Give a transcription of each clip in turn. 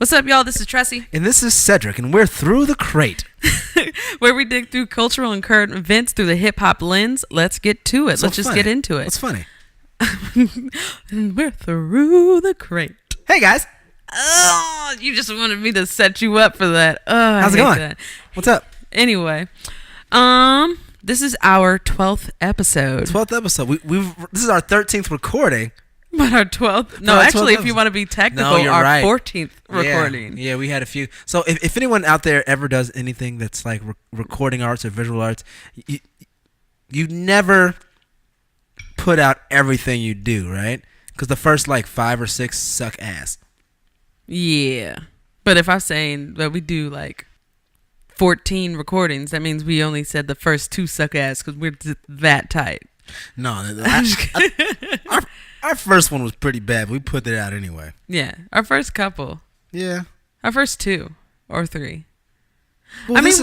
What's up, y'all? This is Tressie. And this is Cedric, and we're Through the Crate. Where we dig through cultural and current events through the hip-hop lens. Let's get to it. Let's just get into it. What's funny? And we're Through the Crate. Hey, guys. Oh, you just wanted me to set you up for that. Oh, how's it going? That. What's up? Anyway, this is our 12th episode. 12th episode. This is our 13th recording. But our 12th? No, actually, if you want to be technical, our right. 14th recording. Yeah, we had a few. So if anyone out there ever does anything that's like recording arts or visual arts, you never put out everything you do, right? Because the first like 5 or 6 suck ass. Yeah. But if I'm saying that we do like 14 recordings, that means we only said the first 2 suck ass because we're that tight. No, our first one was pretty bad. But we put that out anyway. Yeah, our first couple. Yeah, our first 2 or 3. Well, I mean,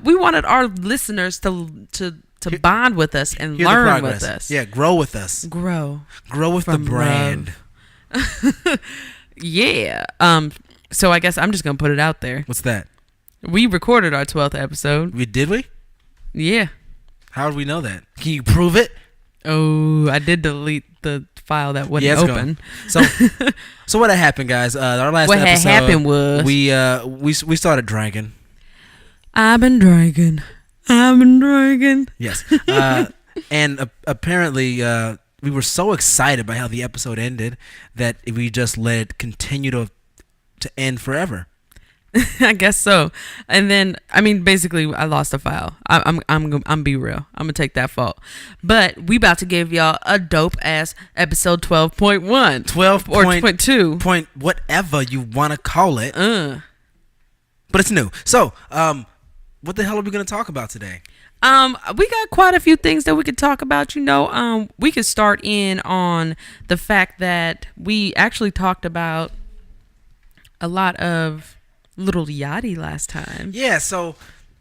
we wanted our listeners to bond with us and learn with us. Yeah, grow with us. Grow with the brand. Yeah. So I guess I'm just gonna put it out there. What's that? We recorded our 12th episode. Did we? Yeah. How did we know that? Can you prove it? Oh, I did delete the file that wasn't open. So what happened, guys? Our last episode. What happened was we started drinking. I've been drinking. Yes. And apparently we were so excited by how the episode ended that we just let it continue to end forever. I guess so. And then, I mean, basically, I lost a file. I'm be real. I'm gonna take that fault. But we about to give y'all a dope ass episode 12.1, 12 or 12.2 point whatever you want to call it. But it's new. So, what the hell are we gonna talk about today? We got quite a few things that we could talk about. We could start in on the fact that we actually talked about a lot of Lil Yatchy last time. Yeah, so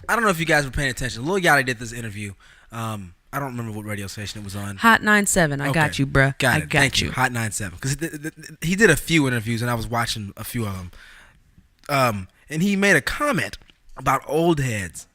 I don't know if you guys were paying attention. Lil Yatchy did this interview. I don't remember what radio station it was on. Hot 97. I got you, bruh. Got it. Thank you. Hot 97. Because he did a few interviews, and I was watching a few of them. And he made a comment about old heads.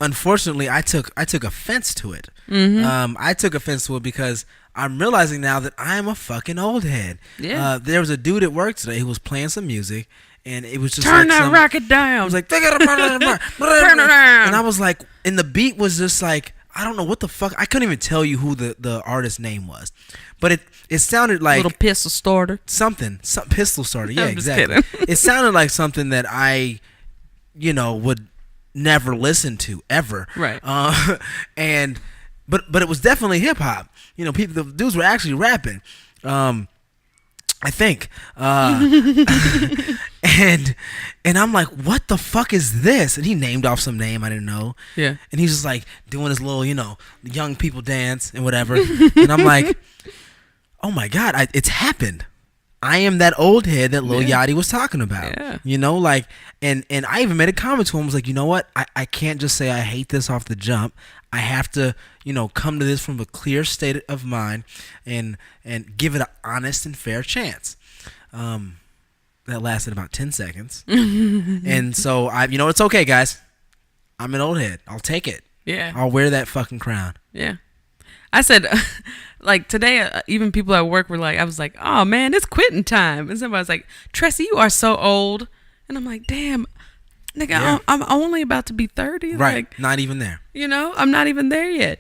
Unfortunately, I took offense to it. Mm-hmm. I took offense to it because I'm realizing now that I am a fucking old head. Yeah. There was a dude at work today who was playing some music. And it was just turn like that record down. I was like, turn it down. And I was like, and the beat was just like, I don't know what the fuck. I couldn't even tell you who the artist's name was, but it sounded like little pistol starter. Some pistol starter. Yeah, I'm exactly. just kidding. It sounded like something that I, would never listen to ever. Right. But it was definitely hip hop. The dudes were actually rapping. I think. And I'm like, what the fuck is this? And he named off some name I didn't know. Yeah. And he's just like doing his little, young people dance and whatever. And I'm like, oh my God, it's happened. I am that old head that Lil Yachty was talking about. Yeah. And I even made a comment to him. I was like, you know what? I can't just say I hate this off the jump. I have to, come to this from a clear state of mind and give it an honest and fair chance. That lasted about 10 seconds. And so it's okay, guys. I'm an old head. I'll take it. Yeah. I'll wear that fucking crown. Yeah. I said, like today, even people at work were like, I was like, oh man, it's quitting time. And somebody was like, Tressie, you are so old. And I'm like, damn, nigga, yeah. I'm only about to be 30. Right. Like, not even there. I'm not even there yet.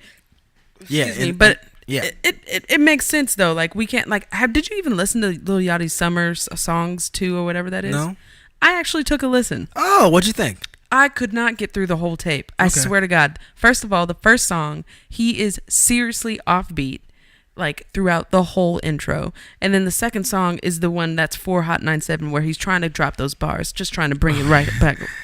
Excuse me, but it makes sense though. Like we can't did you even listen to Lil Yachty's Summer Songs 2 or whatever that is? No. I actually took a listen. Oh, what'd you think? I could not get through the whole tape. I swear to God. First of all, the first song, he is seriously offbeat, like throughout the whole intro. And then the second song is the one that's for Hot 97, where he's trying to drop those bars, just trying to bring it right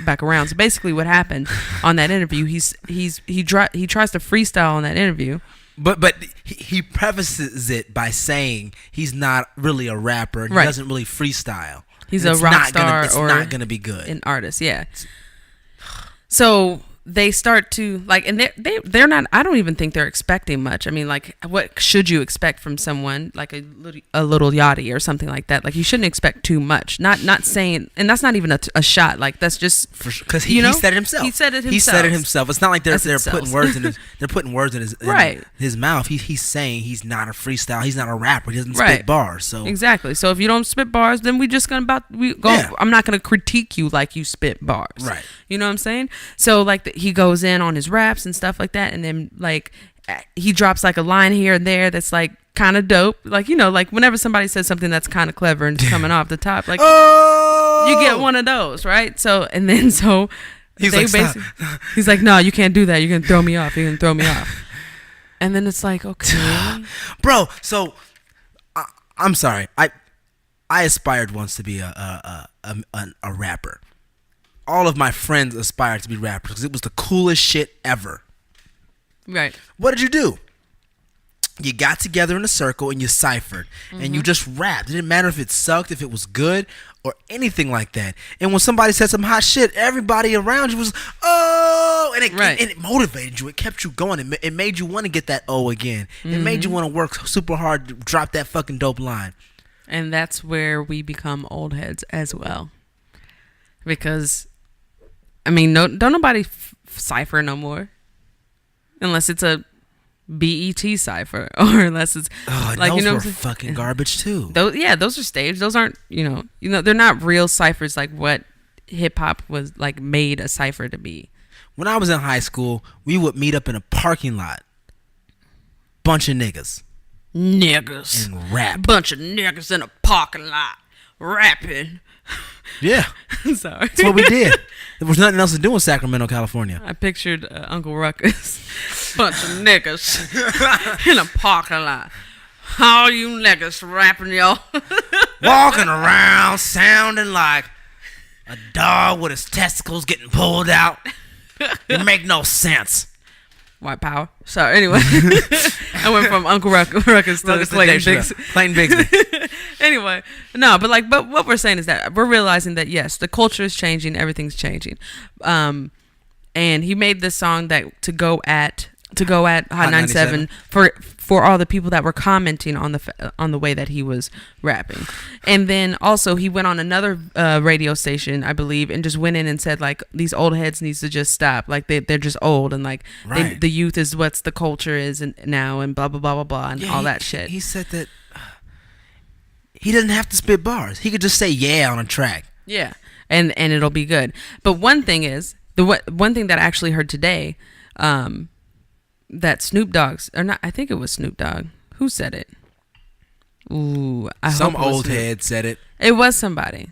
back around. So basically, what happened on that interview, he tries to freestyle on that interview. But he prefaces it by saying he's not really a rapper and right. He doesn't really freestyle. He's a rock star it's not gonna be good. An artist, yeah. So they start to like, and they're not, I don't even think they're expecting much. I mean, like, what should you expect from someone like a Lil Yachty or something like that? Like, you shouldn't expect too much. Not saying, and that's not even a shot. Like, that's just because he said it himself. He said it himself. He said it himself. It's not like they're putting words in his right. his mouth. He's saying he's not a freestyle. He's not a rapper. He doesn't spit bars. So exactly. So if you don't spit bars, then we just gonna I'm not gonna critique you like you spit bars. Right. You know what I'm saying? So like he goes in on his raps and stuff like that, and then like he drops like a line here and there that's like kind of dope. Like, you know, like whenever somebody says something that's kind of clever and it's coming off the top, like you get one of those, right? So and then he's like, no, you can't do that. You're gonna throw me off. You're gonna throw me off. And then it's like, okay, bro. So I'm sorry. I aspired once to be a rapper. All of my friends aspired to be rappers because it was the coolest shit ever. Right. What did you do? You got together in a circle and you ciphered and you just rapped. It didn't matter if it sucked, if it was good, or anything like that. And when somebody said some hot shit, everybody around you was, oh, and it motivated you. It kept you going. It made you want to get that O again. It made you want to work super hard to drop that fucking dope line. And that's where we become old heads as well. Because, I mean, don't nobody cipher no more. Unless it's a BET cipher, or unless it's like, those were fucking garbage too. Those are staged. Those aren't, you know, they're not real ciphers like what hip hop was like made a cipher to be. When I was in high school, we would meet up in a parking lot, bunch of niggas, and rap. Bunch of niggas in a parking lot rapping. Yeah. Sorry. That's what we did. There was nothing else to do in Sacramento, California. I pictured Uncle Ruckus. Bunch of niggas in a parking lot. All you niggas rapping, yo. Walking around sounding like a dog with his testicles getting pulled out. It make no sense. White power. So anyway, I went from Uncle Ruckus to Clayton Bigsby. Anyway, but what we're saying is that we're realizing that yes, the culture is changing, everything's changing. And he made this song that to go at Hot 97 for all the people that were commenting on the way that he was rapping. And then also he went on another radio station, I believe, and just went in and said like these old heads needs to just stop, like they're just old, and like the youth is what's the culture is now, and blah blah blah blah blah, and all that shit. He said that he doesn't have to spit bars. He could just say yeah on a track. Yeah, and it'll be good. But one thing is one thing that I actually heard today, that Snoop Dogg's, or not, I think it was Snoop Dogg. Who said it? Ooh, some old head said it. It was somebody.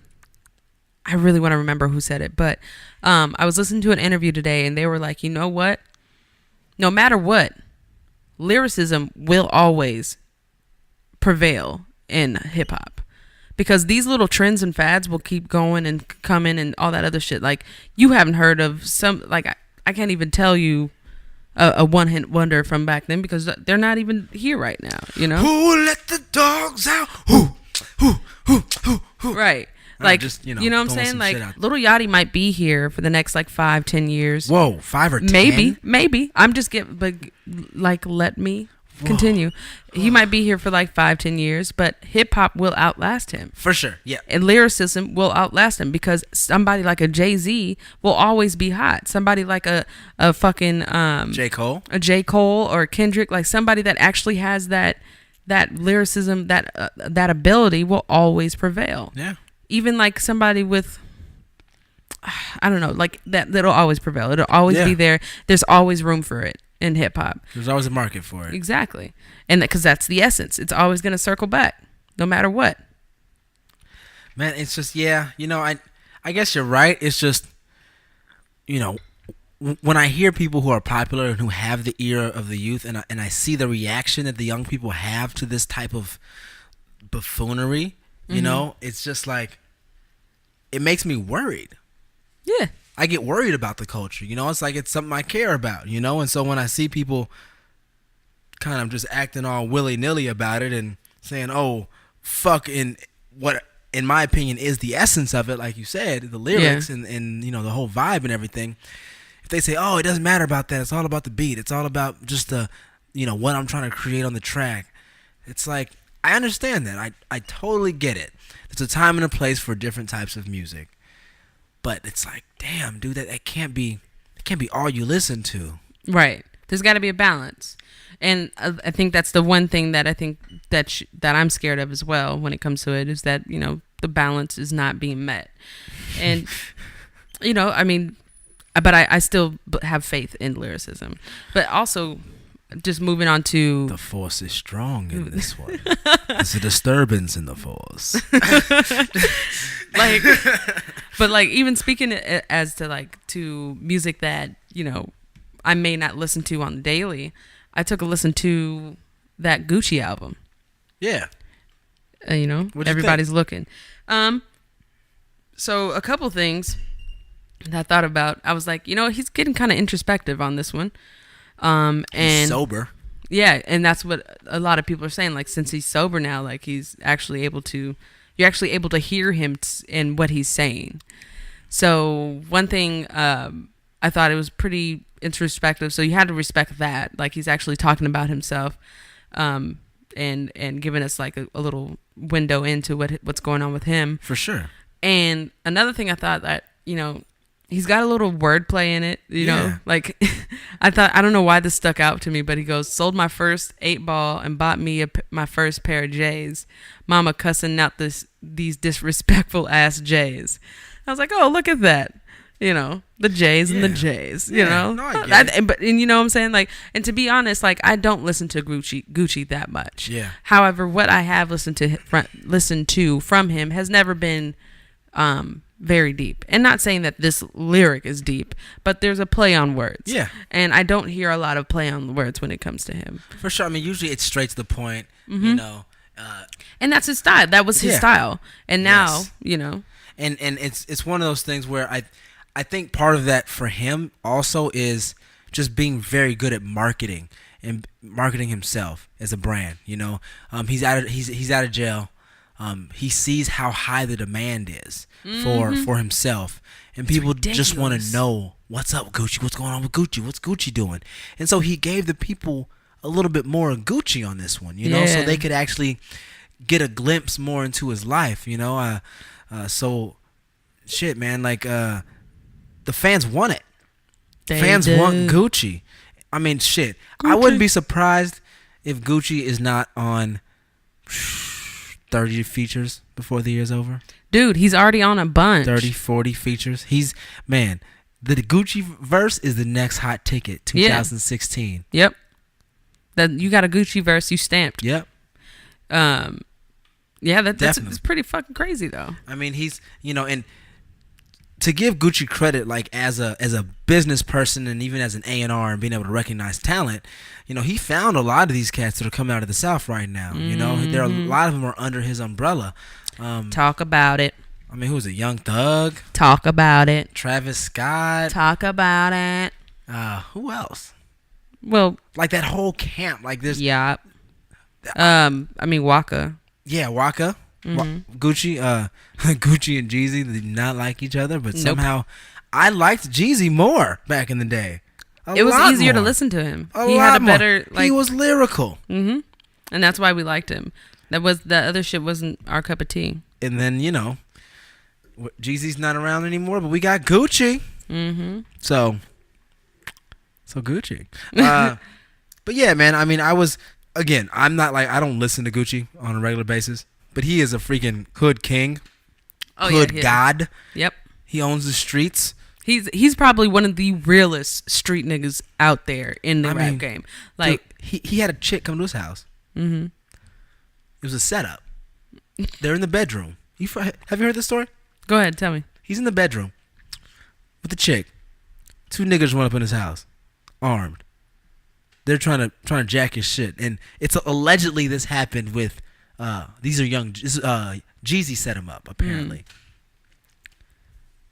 I really want to remember who said it, but I was listening to an interview today, and they were like, you know what? No matter what, lyricism will always prevail in hip hop, because these little trends and fads will keep going and coming and all that other shit. Like, you haven't heard of some, like I can't even tell you a one-hit wonder from back then, because they're not even here right now, you know? Who let the dogs out? Who? Right. Like, just, you know what I'm saying? Like, Lil Yachty might be here for the next, like, 5-10 years. Whoa, 5 or 10? Maybe. I'm just getting, but, like, let me continue. He might be here for, like, 5-10 years, but hip-hop will outlast him. For sure, yeah. And lyricism will outlast him, because somebody like a Jay-Z will always be hot. Somebody like a fucking... J. Cole? A J. Cole or Kendrick, like somebody that actually has that lyricism, that ability will always prevail. Yeah. Even like somebody with, I don't know, like that'll always prevail. It'll always be there. There's always room for it in hip hop. There's always a market for it. Exactly. And because that's the essence. It's always going to circle back no matter what. Man, it's just, yeah, you know, I guess you're right. It's just, you know, when I hear people who are popular and who have the ear of the youth, and I see the reaction that the young people have to this type of buffoonery, you know, it's just like, it makes me worried. Yeah. I get worried about the culture, you know. It's like it's something I care about, you know. And so when I see people kind of just acting all willy-nilly about it and saying, oh, fuck, in what, in my opinion, is the essence of it, like you said, the lyrics and you know, the whole vibe and everything. If they say, oh, it doesn't matter about that. It's all about the beat. It's all about just the, what I'm trying to create on the track. It's like, I understand that. I totally get it. There's a time and a place for different types of music. But it's like, damn, dude, that can't be all you listen to. Right. There's got to be a balance. And I think that's the one thing that I think that I'm scared of as well when it comes to it, is that, the balance is not being met. And, I mean, but I still have faith in lyricism. But also, just moving on to... The force is strong in this one. There's a disturbance in the force. But even speaking as to to music that, I may not listen to on the daily, I took a listen to that Gucci album. Yeah. Everybody's looking. So a couple things that I thought about. I was like, he's getting kind of introspective on this one. And he's sober. Yeah, and that's what a lot of people are saying. Like, since he's sober now, he's actually able to. You're actually able to hear him in what he's saying. So one thing, I thought it was pretty introspective. So you had to respect that. Like, he's actually talking about himself, and giving us a little window into what's going on with him. For sure. And another thing I thought that, he's got a little wordplay in it, know, I don't know why this stuck out to me, but he goes, sold my first 8-ball and bought me my first pair of J's. Mama cussing out these disrespectful ass J's. I was like, oh, look at that. The J's and the J's, No, I get it. But you know what I'm saying? And to be honest, I don't listen to Gucci that much. Yeah. However, what I have listened to from him has never been very deep. And not saying that this lyric is deep, but there's a play on words. Yeah. And I don't hear a lot of play on words when it comes to him. For sure. I mean, usually it's straight to the point, and that's his style. That was his style. And now, And it's one of those things where I think part of that for him also is just being very good at marketing and marketing himself as a brand. He's out of jail. He sees how high the demand is for himself, and people just want to know, what's up, Gucci? What's going on with Gucci? What's Gucci doing? And so he gave the people a little bit more of Gucci on this one, so they could actually get a glimpse more into his life, so shit, man, the fans want it. Fans want Gucci. I mean, shit. Gucci. I wouldn't be surprised if Gucci is not on 30 features before the year's over. Dude, he's already on a bunch. 30, 40 features. The Gucci verse is the next hot ticket, 2016. Yep. You got a Gucci verse, you stamped. Yep. Yeah, that's pretty fucking crazy, though. I mean, he's, and to give Gucci credit, as a business person and even as an A&R and being able to recognize talent, he found a lot of these cats that are coming out of the South right now. There are a lot of them are under his umbrella. Talk about it. I mean, who was it? Young Thug. Talk about it. Travis Scott. Talk about it. Who else? Well, that whole camp. There's. Yeah. I mean, Waka. Yeah, Waka. Gucci, Gucci and Jeezy did not like each other, but somehow I liked Jeezy more back in the day. It was easier to listen to him. He had a better. He was lyrical. And that's why we liked him. The other shit wasn't our cup of tea. And then Jeezy's not around anymore, but we got Gucci. So Gucci. But yeah, man. I mean, I'm not I don't listen to Gucci on a regular basis. But he is a freaking hood king. Hood god. Yep. He owns the streets. He's probably one of the realest street niggas out there in the rap game. Dude, he had a chick come to his house. It was a setup. They're in the bedroom. Have you heard this story? Go ahead, tell me. He's in the bedroom with the chick. 2 niggas run up in his house, armed. They're trying to jack his shit, and it's allegedly this happened with. These are young. Jeezy set him up, apparently.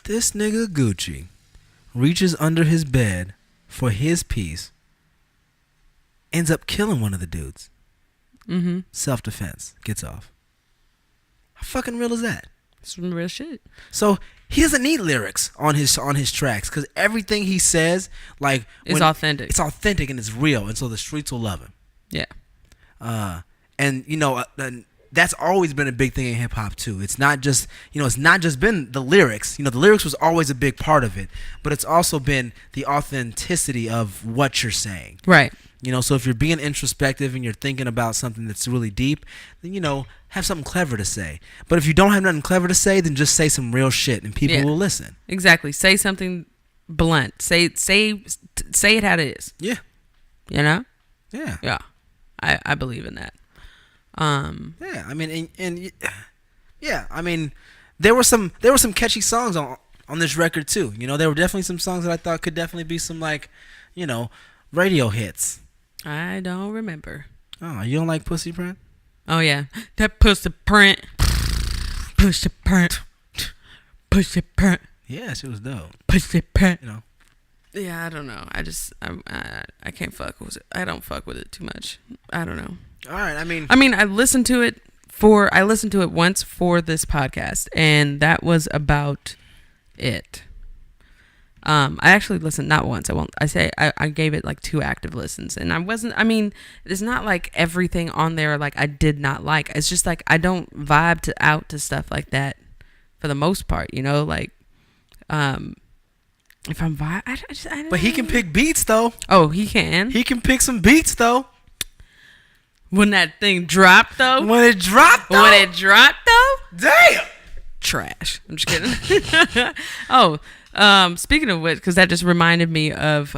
This nigga Gucci reaches under his bed for his piece, ends up killing one of the dudes. Self-defense. Gets off. How fucking real is that? Some real shit. So he doesn't need lyrics on his tracks because everything he says, like, it's authentic. It's authentic and it's real, and so the streets will love him. Yeah. And that's always been a big thing in hip hop too. It's not just been the lyrics. The lyrics was always a big part of it, but it's also been the authenticity of what you're saying. Right. So if you're being introspective and you're thinking about something that's really deep, then have something clever to say. But if you don't have nothing clever to say, then just say some real shit and people will listen. Exactly. Say something blunt. Say it how it is. Yeah. Yeah. Yeah. I believe in that. Yeah, I mean, yeah, I mean, there were some catchy songs on this record too. There were definitely some songs that I thought could definitely be some radio hits. I don't remember. Oh, you don't like Pussy Print? Oh yeah, that Pussy Print. Pussy Print. Pussy Print. Yeah, she was dope. Pussy Print. Yeah, I don't know. I can't fuck with it. I don't fuck with it too much. I don't know. All right, I mean, I listened to it once for this podcast, and that was about it. I actually listened not once. I gave it like 2 active listens, and it's not like everything on there like I did not like. It's just like I don't vibe out to stuff like that for the most part, like if I'm vibe, I don't but he can pick beats though. Oh, he can. He can pick some beats though. When that thing dropped though. When it dropped though. Damn. Trash. I'm just kidding. Oh, speaking of which, because that just reminded me of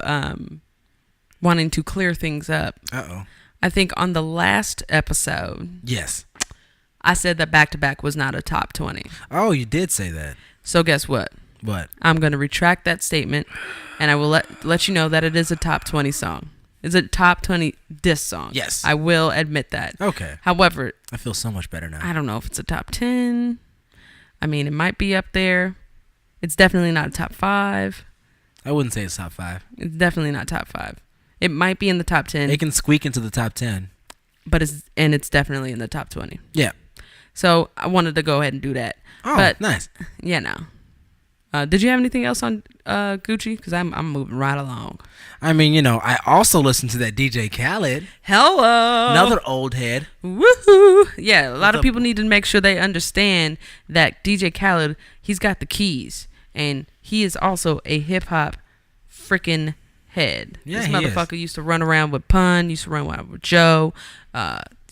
wanting to clear things up. Uh-oh. I think on the last episode. Yes. I said that Back to Back was not a top 20. Oh, you did say that. So guess what? What? I'm going to retract that statement, and I will let you know that it is a top 20 song. It's a top 20 diss song. Yes. I will admit that. Okay. However, I feel so much better now. I don't know if it's a top 10. It might be up there. It's definitely not a top 5. I wouldn't say it's top 5. It's definitely not top 5. It might be in the top 10. It can squeak into the top 10. But it's definitely in the top 20. Yeah. So I wanted to go ahead and do that. Oh, but, nice. Yeah, no. Did you have anything else on Gucci? Because I'm moving right along. I also listened to that DJ Khaled. Hello. Another old head. Woohoo. Yeah, a lot of people need to make sure they understand that DJ Khaled, he's got the keys. And he is also a hip-hop freaking head. Yeah, this motherfucker used to run around with Pun, used to run around with Joe.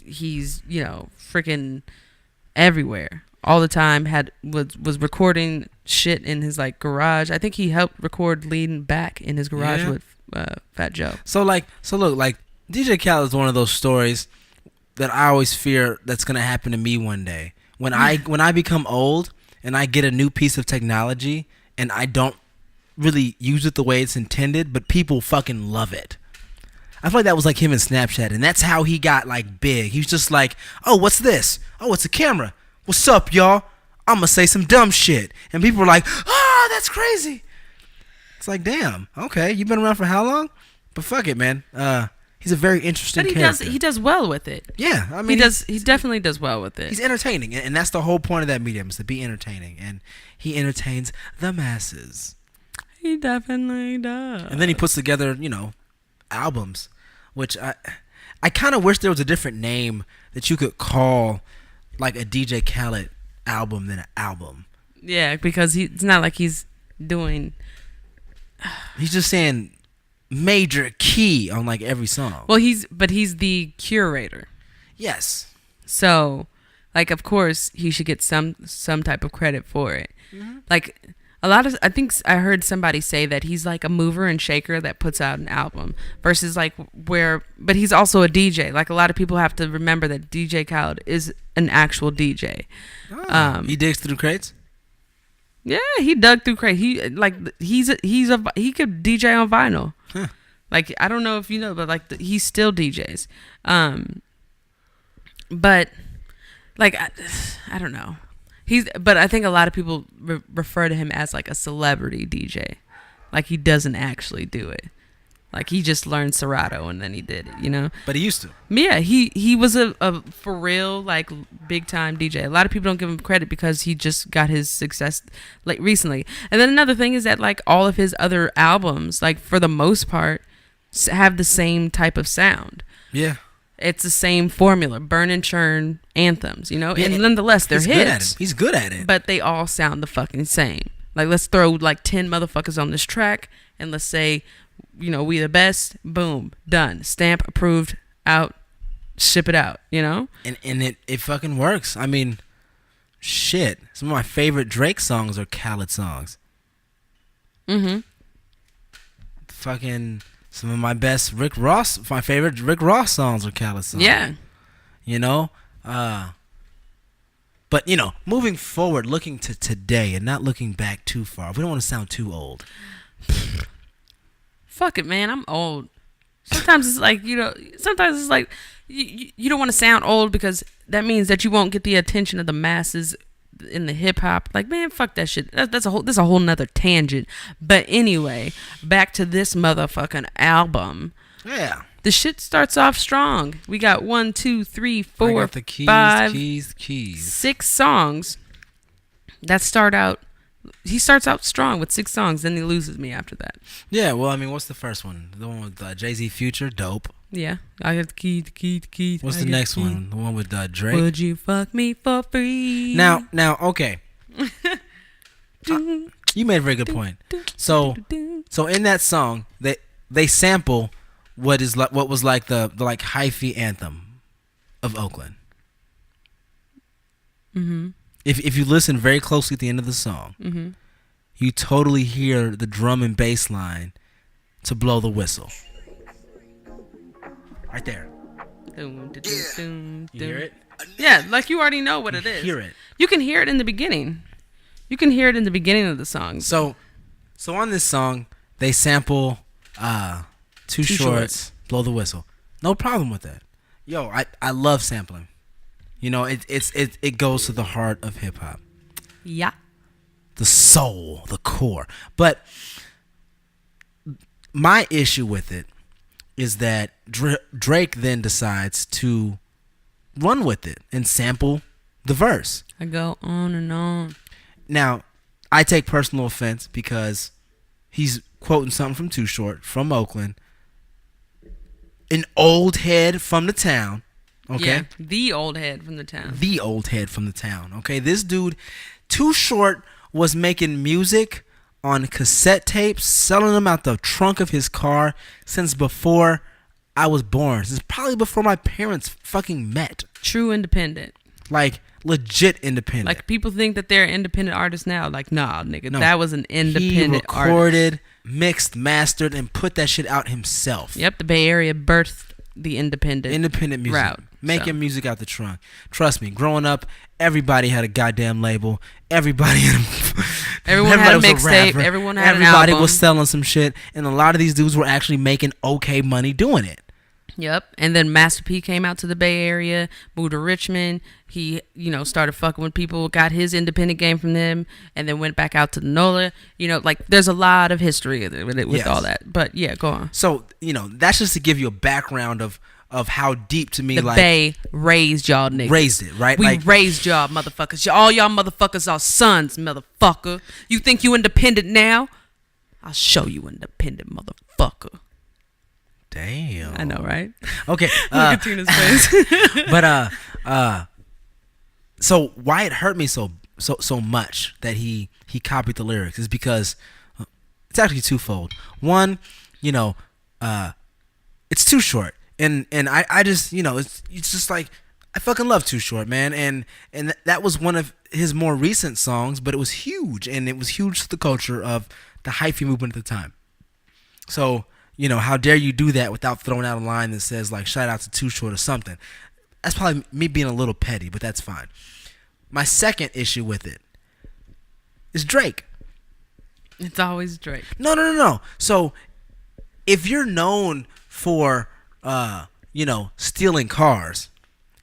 He's, freaking everywhere. All the time was recording shit in his like garage. I think he helped record Lean Back in his garage with Fat Joe. So look, DJ Khaled is one of those stories that I always fear that's gonna happen to me one day. When I become old and I get a new piece of technology and I don't really use it the way it's intended, but people fucking love it. I feel like that was like him in Snapchat, and that's how he got like big. He was just like, oh, what's this? Oh, it's a camera. What's up, y'all? I'm going to say some dumb shit. And people were like, oh, that's crazy. It's like, damn. Okay, you've been around for how long? But fuck it, man. He's a very interesting character. He does well with it. Yeah, he definitely does well with it. He's entertaining, and that's the whole point of that medium, is to be entertaining. And he entertains the masses. He definitely does. And then he puts together, albums, which I kind of wish there was a different name that you could call like a DJ Khaled album than an album. Yeah, because it's not like he's doing. He's just saying Major Key on like every song. Well, he's the curator. Yes. So, like, of course, he should get some type of credit for it. Mm-hmm. Like, I think I heard somebody say that he's like a mover and shaker that puts out an album versus like but he's also a DJ. Like, a lot of people have to remember that DJ Khaled is an actual DJ. Oh, he digs through crates? Yeah, he dug through crates. He could DJ on vinyl. Huh. Like, I don't know if you know, but like he still DJs. But like I don't know. But I think a lot of people refer to him as like a celebrity DJ. Like, he doesn't actually do it. Like he just learned Serato and then he did it, you know. But he used to. Yeah, he was a for real like big time DJ. A lot of people don't give him credit because he just got his success like recently. And then another thing is that like all of his other albums, like for the most part, have the same type of sound. Yeah. It's the same formula, burn and churn anthems, you know. Yeah, and nonetheless, they're hits. Good at it. He's good at it. But they all sound the fucking same. Like let's throw like 10 motherfuckers on this track and let's say, you know, we the best, boom, done, stamp, approved, out, ship it out, you know. And it fucking works. I mean, shit. Some of my favorite Drake songs are Khaled songs. Fucking some of my best my favorite Rick Ross songs are Khaled songs. Yeah. You know? But, you know, moving forward, looking to today and not looking back too far. We don't want to sound too old. Fuck it, man. I'm old. Sometimes it's like, you know, you don't want to sound old because that means that you won't get the attention of the masses in the hip hop. Like, man, fuck that shit. That's a whole nother tangent. But anyway, back to this motherfucking album. Yeah. The shit starts off strong. We got 1, 2, 3, 4, I got the keys, 5, keys. 6 songs that start out. He starts out strong with 6 songs, then he loses me after that. Yeah, well, I mean, what's the first one? The one with Jay-Z Future, dope. Yeah, I got the key. What's the next one? The one with Drake? Would you fuck me for free? Now, okay. You made a very good point. So in that song, they sample what was like the like hyphy anthem of Oakland. Mm-hmm. If you listen very closely at the end of the song, you totally hear the drum and bass line to Blow the Whistle. Right there. You hear it? Yeah, like you already know what it is. Hear it. You can hear it in the beginning. You can hear it in the beginning of the song. So on this song, they sample Too Short's Blow the Whistle. No problem with that. Yo, I love sampling. You know, it goes to the heart of hip hop. Yeah. The soul, the core. But my issue with it is that Drake then decides to run with it and sample the verse. I go on and on. Now, I take personal offense because he's quoting something from Too Short, from Oakland. An old head from the town. Okay. Yeah, the old head from the town. The old head from the town. Okay. This dude, Too Short, was making music on cassette tapes, selling them out the trunk of his car since before I was born. Since probably before my parents fucking met. True independent. Like, legit independent. Like, people think that they're independent artists now. Like, nah, nigga, that was an independent artist. He recorded, mixed, mastered, and put that shit out himself. Yep, the Bay Area birthed the independent music route. Making music out the trunk. Trust me, growing up, everybody had a goddamn label. Everybody had a mixtape. Everyone had an album. Everybody was selling some shit, and a lot of these dudes were actually making okay money doing it. Yep. And then Master P came out to the Bay Area, moved to Richmond. He, started fucking with people, got his independent game from them, and then went back out to the NOLA. Like, there's a lot of history with all that. But yeah, go on. So, that's just to give you a background of how deep to me, the Bay raised y'all niggas. Raised it, right? We raised y'all motherfuckers. All y'all motherfuckers are sons, motherfucker. You think you independent now? I'll show you independent, motherfucker. Damn. I know, right? Okay. Look at Tina's face. But so why it hurt me so much that he copied the lyrics is because it's actually twofold. One, it's Too Short. And I just, it's just like, I fucking love Too Short, man. And that was one of his more recent songs, but it was huge. And it was huge to the culture of the hyphy movement at the time. So, how dare you do that without throwing out a line that says, like, shout out to Too Short or something. That's probably me being a little petty, but that's fine. My second issue with it is Drake. It's always Drake. No. So, if you're known for stealing cars,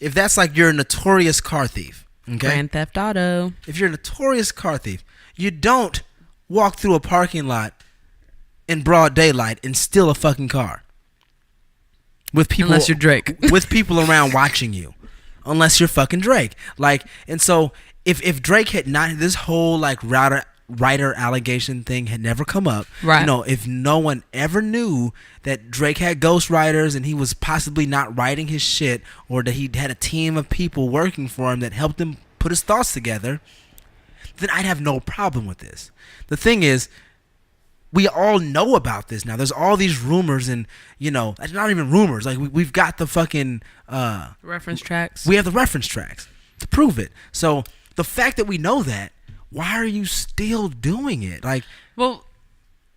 if that's like you're a notorious car thief, okay? Grand Theft Auto. If you're a notorious car thief, you don't walk through a parking lot in broad daylight and steal a fucking car with people, unless you're Drake, with people around watching you, unless you're fucking Drake. Like, and so if Drake had not, this whole like writer allegation thing had never come up, right? You know, if no one ever knew that Drake had ghostwriters and he was possibly not writing his shit, or that he had a team of people working for him that helped him put his thoughts together, then I'd have no problem with this. The thing is, we all know about this now. There's all these rumors, and you know, it's not even rumors. Like we've got the fucking reference tracks. We have the reference tracks to prove it. So the fact that we know that, why are you still doing it? Like, well,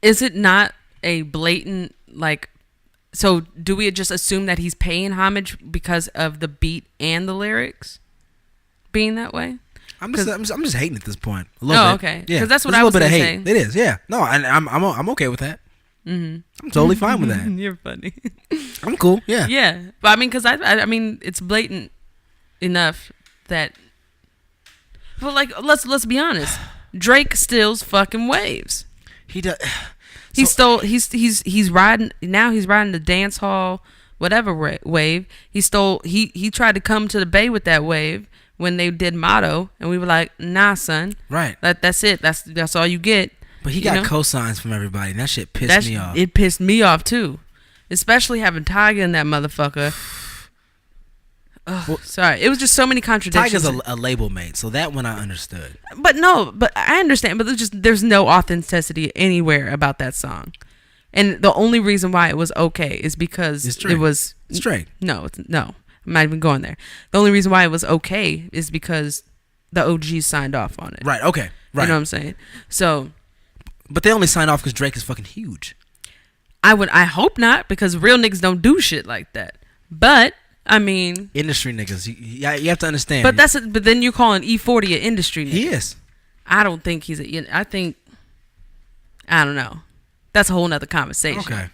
is it not a blatant like? So do we just assume that he's paying homage because of the beat and the lyrics being that way? I'm just hating at this point. A little bit. Okay. Yeah, because that's what I was going to say. It is. Yeah. No, and I'm okay with that. Mm-hmm. I'm totally fine with that. You're funny. I'm cool. Yeah. Yeah, but I mean, because I mean, it's blatant enough that. Well, like let's be honest. Drake steals fucking waves. He does. He's riding now. He's riding the dance hall whatever wave. He tried to come to the Bay with that wave when they did Motto, and we were like, nah, son. Right. That's it. That's all you get. But he got cosigns from everybody, and that shit pissed me off. It pissed me off too, especially having Tyga in that motherfucker. Well, sorry, it was just so many contradictions. Tyga's a label mate, so that one I understood. But I understand. But there's no authenticity anywhere about that song, and the only reason why it was okay is because it was Drake. No, I'm not even going there. The only reason why it was okay is because the OGs signed off on it. Right. Okay. Right. You know what I'm saying? So, but they only signed off because Drake is fucking huge. I hope not, because real niggas don't do shit like that. But I mean, industry niggas, you have to understand. But but then you're calling E40 an industry nigga. He is. I don't think he's I don't know. That's a whole nother conversation. Okay.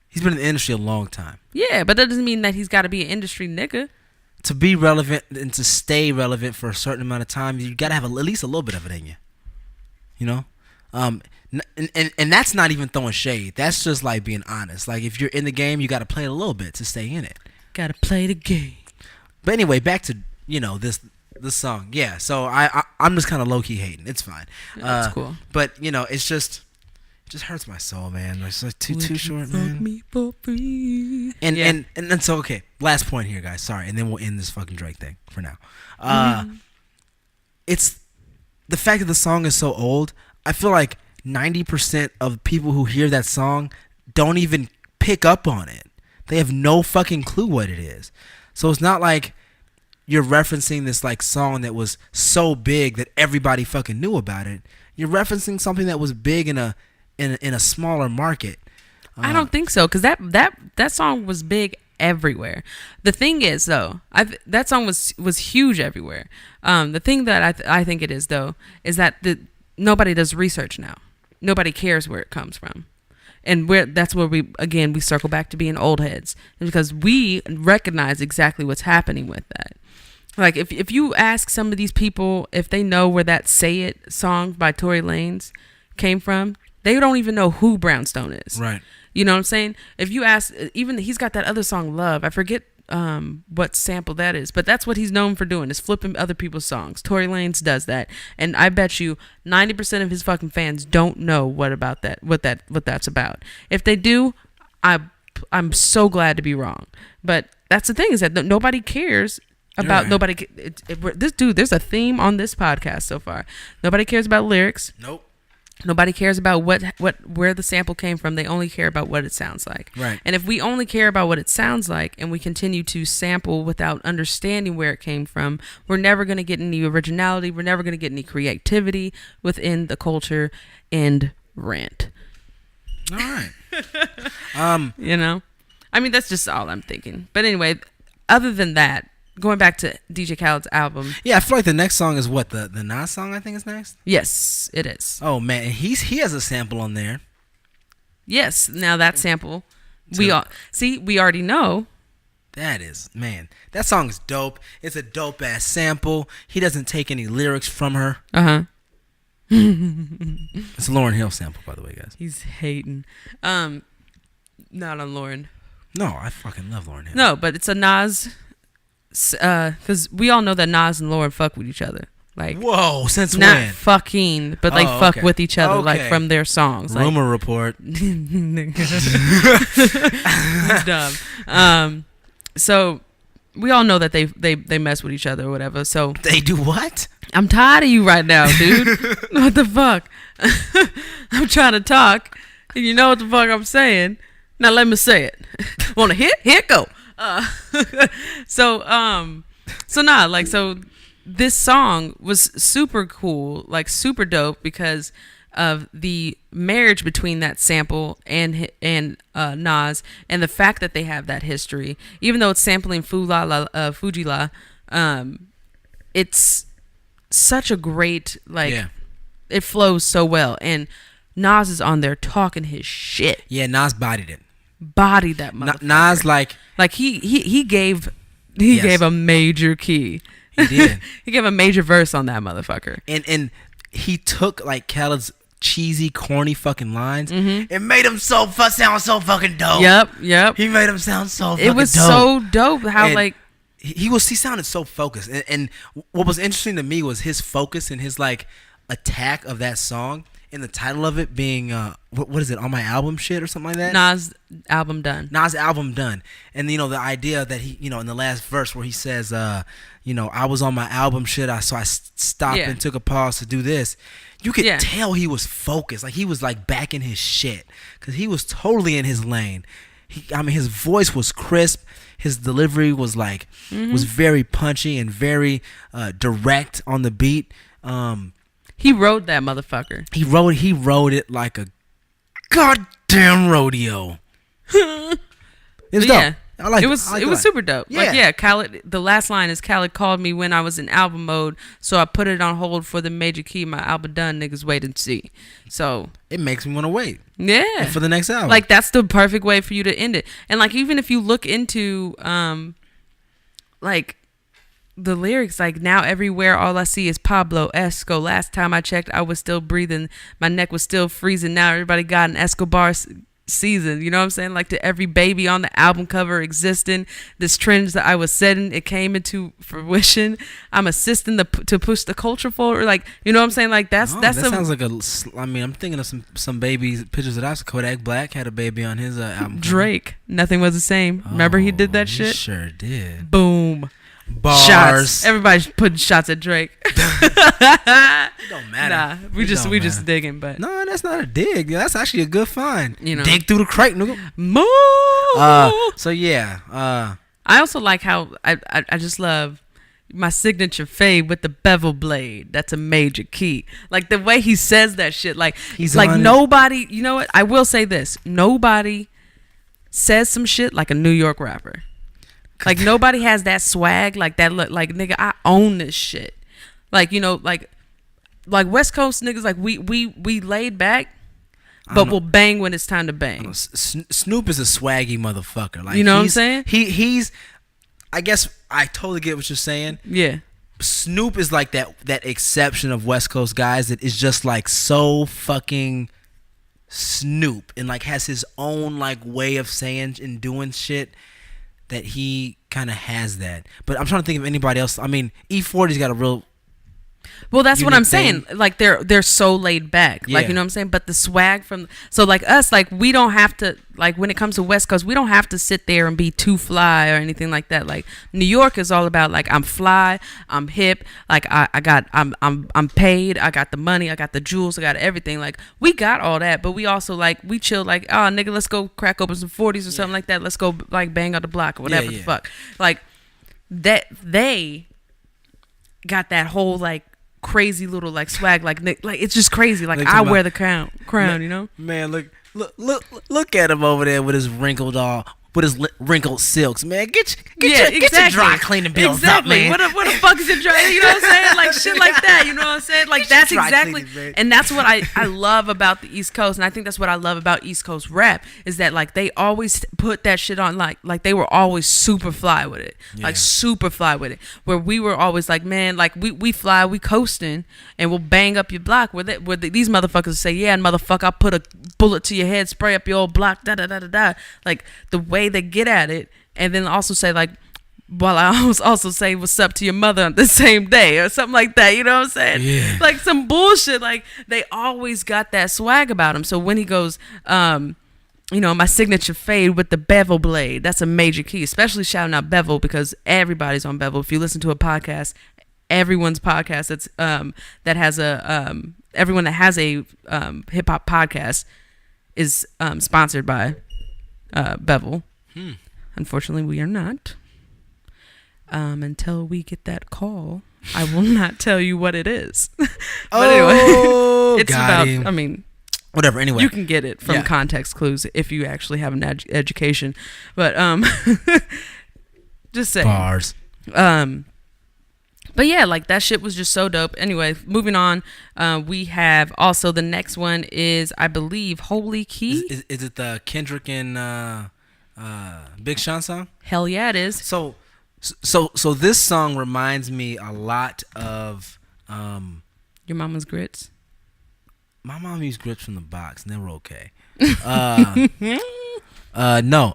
He's been in the industry a long time. Yeah, but that doesn't mean that he's got to be an industry nigga. To be relevant and to stay relevant for a certain amount of time, you got to have at least a little bit of it in you. You know? And that's not even throwing shade. That's just like being honest. Like if you're in the game, you got to play it a little bit to stay in it. Got to play the game. But anyway, back to, this song. Yeah, so I'm just kind of low-key hating. It's fine. That's cool. But, it's just... It just hurts my soul, man. It's like too short, man. Me for free. And so, okay, last point here, guys. Sorry, and then we'll end this fucking Drake thing for now. It's the fact that the song is so old. I feel like 90% of people who hear that song don't even pick up on it. They have no fucking clue what it is. So it's not like you're referencing this like song that was so big that everybody fucking knew about it. You're referencing something that was big in a smaller market. I don't think so, because that song was big everywhere. The thing is, though, that song was huge everywhere. The thing that I think it is, though, is that nobody does research now. Nobody cares where it comes from, and that's where we circle back to being old heads, because we recognize exactly what's happening with that. Like if you ask some of these people if they know where that "Say It" song by Tory Lanez came from, they don't even know who Brownstone is. Right. You know what I'm saying? If you ask, even he's got that other song, Love. I forget what sample that is, but that's what he's known for doing, is flipping other people's songs. Tory Lanez does that. And I bet you 90% of his fucking fans don't know what that's about. If they do, I'm so glad to be wrong. But that's the thing, is that nobody cares about this dude. There's a theme on this podcast so far. Nobody cares about lyrics. Nope. Nobody cares about where the sample came from. They only care about what it sounds like. Right. And if we only care about what it sounds like, and we continue to sample without understanding where it came from, we're never going to get any originality. We're never going to get any creativity within the culture. And rant. All right. I mean, that's just all I'm thinking. But anyway, other than that, going back to DJ Khaled's album. Yeah, I feel like the next song is what? The Nas song, I think, is next? Yes, it is. Oh, man. And he has a sample on there. Yes. Now that sample, we already know. That is, man. That song is dope. It's a dope-ass sample. He doesn't take any lyrics from her. Uh-huh. It's a Lauryn Hill sample, by the way, guys. He's hating. Not on Lauryn. No, I fucking love Lauryn Hill. No, but it's a Nas. Because we all know that Nas and Lauryn fuck with each other. Like, whoa, since not when? fucking, but like fuck with each other, like from their songs. Rumor report. Dumb. So we all know that they mess with each other or whatever. So they do what? I'm tired of you right now, dude. What the fuck? I'm trying to talk, and you know what the fuck I'm saying. Now let me say it. Want to hit? Here it go. So this song was super cool, like super dope, because of the marriage between that sample and Nas, and the fact that they have that history. Even though it's sampling Fujila, it's such a great, it flows so well, and Nas is on there talking his shit. Yeah, Nas bodied it. Bodied that motherfucker. Nas like he gave a major key. He did. He gave a major verse on that motherfucker. And he took like Khaled's cheesy, corny fucking lines and made him sound so fucking dope. Yep. He made him sound so fucking dope. It was so dope how he sounded so focused. And what was interesting to me was his focus and his like attack of that song. And the title of it being, what is it, On My Album Shit or something like that? Nas Album Done. And, the idea that he, in the last verse where he says, I was on my album shit, so I stopped and took a pause to do this. You could tell he was focused. Like, he was, like, back in his shit. Because he was totally in his lane. His voice was crisp. His delivery was, like, was very punchy and very direct on the beat. He rode that motherfucker. He rode it like a goddamn rodeo. It was dope. I like it. It was super dope. Yeah. Khaled, the last line is Khaled called me when I was in album mode, so I put it on hold for the Major Key. My album done, niggas wait and see. So it makes me want to wait. Yeah. For the next album. Like, that's the perfect way for you to end it. And like, even if you look into like the lyrics, like, now everywhere all I see is Pablo Esco. Last time I checked, I was still breathing. My neck was still freezing. Now everybody got an Escobar season. You know what I'm saying? Like, to every baby on the album cover existing, this trend that I was setting, it came into fruition. I'm assisting to push the culture forward. Like, you know what I'm saying? Like, that sounds like I'm thinking of some babies pictures that I saw. Kodak Black had a baby on his album. Drake, Nothing Was the Same. Remember he did that shit? Sure did. Boom. Bars. Shots. Everybody's putting shots at Drake. It don't matter. Nah, we just digging, but no, that's not a dig. That's actually a good find. Dig through the crate, nigga. Moo. So yeah. I also like how I just love my signature fade with the bevel blade. That's a major key. Like, the way he says that shit. Like, he's like, nobody. You know what? I will say this: nobody says some shit like a New York rapper. Like, nobody has that swag, like that look, like, nigga, I own this shit. Like, like West Coast niggas, like, we laid back, but we'll bang when it's time to bang. Snoop is a swaggy motherfucker. Like, you know what I'm saying? He's I guess I totally get what you're saying. Yeah. Snoop is like that exception of West Coast guys that is just like so fucking Snoop and like has his own like way of saying and doing shit. That he kind of has that. But I'm trying to think of anybody else. I mean, E40's got a real... Well, that's what I'm saying. Like, they're so laid back. Like, you know what I'm saying? But the swag from... So, like, us, like, we don't have to... Like, when it comes to West Coast, we don't have to sit there and be too fly or anything like that. Like, New York is all about, like, I'm fly, I'm hip, like, I'm paid, I got the money, I got the jewels, I got everything. Like, we got all that, but we also, like, we chill, like, oh, nigga, let's go crack open some 40s or something like that. Let's go, like, bang out the block or whatever the fuck. Like, that they got that whole, like, crazy little, like, swag, like it's just crazy. Like, I wear the crown, man, you know? Man, look at him over there with his wrinkled all with his wrinkled silks, man. Get exactly. your dry cleaning bills up, man. What the fuck is it dry? You know what I'm saying? Like shit like that. You know what I'm saying? Like that's exactly. And that's what I love about the East Coast, and I think that's what I love about East Coast rap is that like they always put that shit on like they were always super fly with it, like super fly with it. Where we were always like, man, like we fly, we coasting, and we'll bang up your block. Where these motherfuckers say, yeah, and motherfucker, I'll put a bullet to your head, spray up your old block, da da da da da. Like the way they get at it, and then also say like, well, I always also say what's up to your mother on the same day or something like that. You know what I'm saying? Yeah. Like some bullshit. Like they always got that swag about them. So when he goes, you know, my signature fade with the bevel blade, that's a major key, especially shouting out Bevel because everybody's on Bevel. If you listen to a podcast, everyone's podcast that's that has a everyone that has a hip hop podcast is sponsored by Bevel. Unfortunately, we are not. Until we get that call, I will not tell you what it is. But anyway, it's about. Him. I mean, whatever. Anyway, you can get it from context clues if you actually have an education. But just saying. Bars. But yeah, like that shit was just so dope. Anyway, moving on, we have also the next one is I believe Holy Key. Is it the Kendrick and Big Sean song? Hell yeah, it is. So this song reminds me a lot of Your Mama's Grits. My mom used grits from the box and they were okay. No,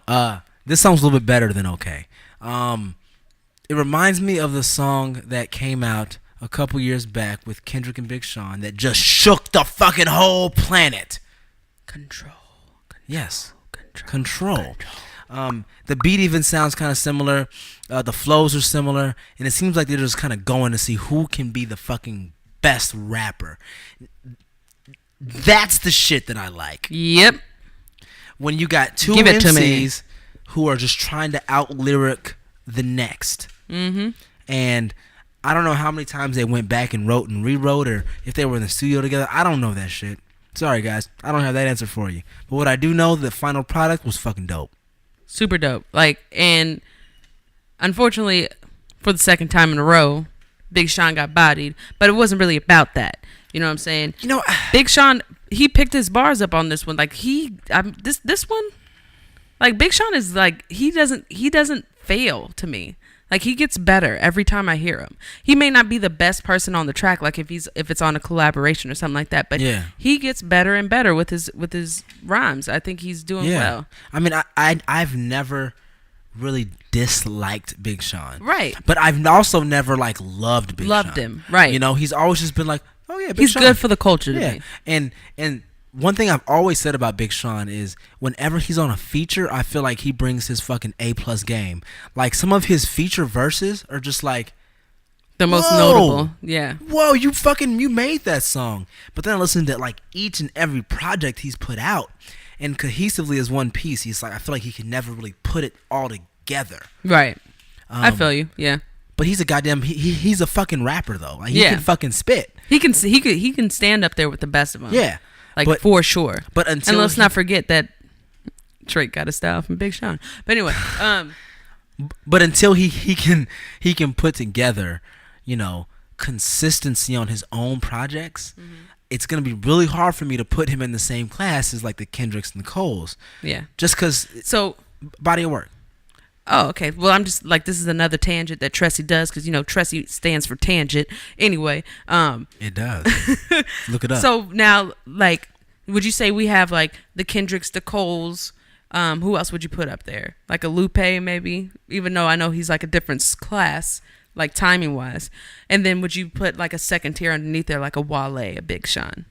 this song's a little bit better than okay. It reminds me of the song that came out a couple years back with Kendrick and Big Sean that just shook the fucking whole planet. Control. Yes. Control. The beat even sounds kind of similar. The flows are similar. And it seems like they're just kind of going to see who can be the fucking best rapper. That's the shit that I like. Yep. When you got two MCs who are just trying to out-lyric the next. Mm-hmm. And I don't know how many times they went back and wrote and rewrote or if they were in the studio together. I don't know that shit. Sorry, guys. I don't have that answer for you. But what I do know, the final product was fucking dope. Super dope. Like, and unfortunately, for the second time in a row, Big Sean got bodied. But it wasn't really about that. You know what I'm saying? You know, Big Sean, he picked his bars up on this one. Like, this one, like, Big Sean is like, he doesn't fail to me. Like, he gets better every time I hear him. He may not be the best person on the track, like if it's on a collaboration or something like that, but he gets better and better with his rhymes. I think he's doing well. I mean, I've never really disliked Big Sean, right? But I've also never like loved Big Sean. Loved him, right? You know, he's always just been like, oh yeah, Big Sean. He's good for the culture to me. And one thing I've always said about Big Sean is whenever he's on a feature, I feel like he brings his fucking A+ game. Like some of his feature verses are just like the most notable. Yeah. Whoa, you made that song. But then I listen to like each and every project he's put out, and cohesively as one piece, he's like I feel like he can never really put it all together. Right. I feel you. Yeah. But he's a goddamn he's a fucking rapper though. Like he can fucking spit. He can stand up there with the best of them. Yeah. Like for sure. But and let's not forget that Drake got a style from Big Sean. But anyway, but until he can put together, you know, consistency on his own projects, it's gonna be really hard for me to put him in the same class as like the Kendricks and the Coles. Yeah. Just because body of work. Oh, okay. Well, I'm just like, this is another tangent that Tressie does because, you know, Tressie stands for tangent. Anyway. It does. Look it up. So now, like, would you say we have, like, the Kendricks, the Coles? Who else would you put up there? Like a Lupe, maybe? Even though I know he's, like, a different class, like, timing-wise. And then would you put, like, a second tier underneath there, like a Wale, a Big Sean?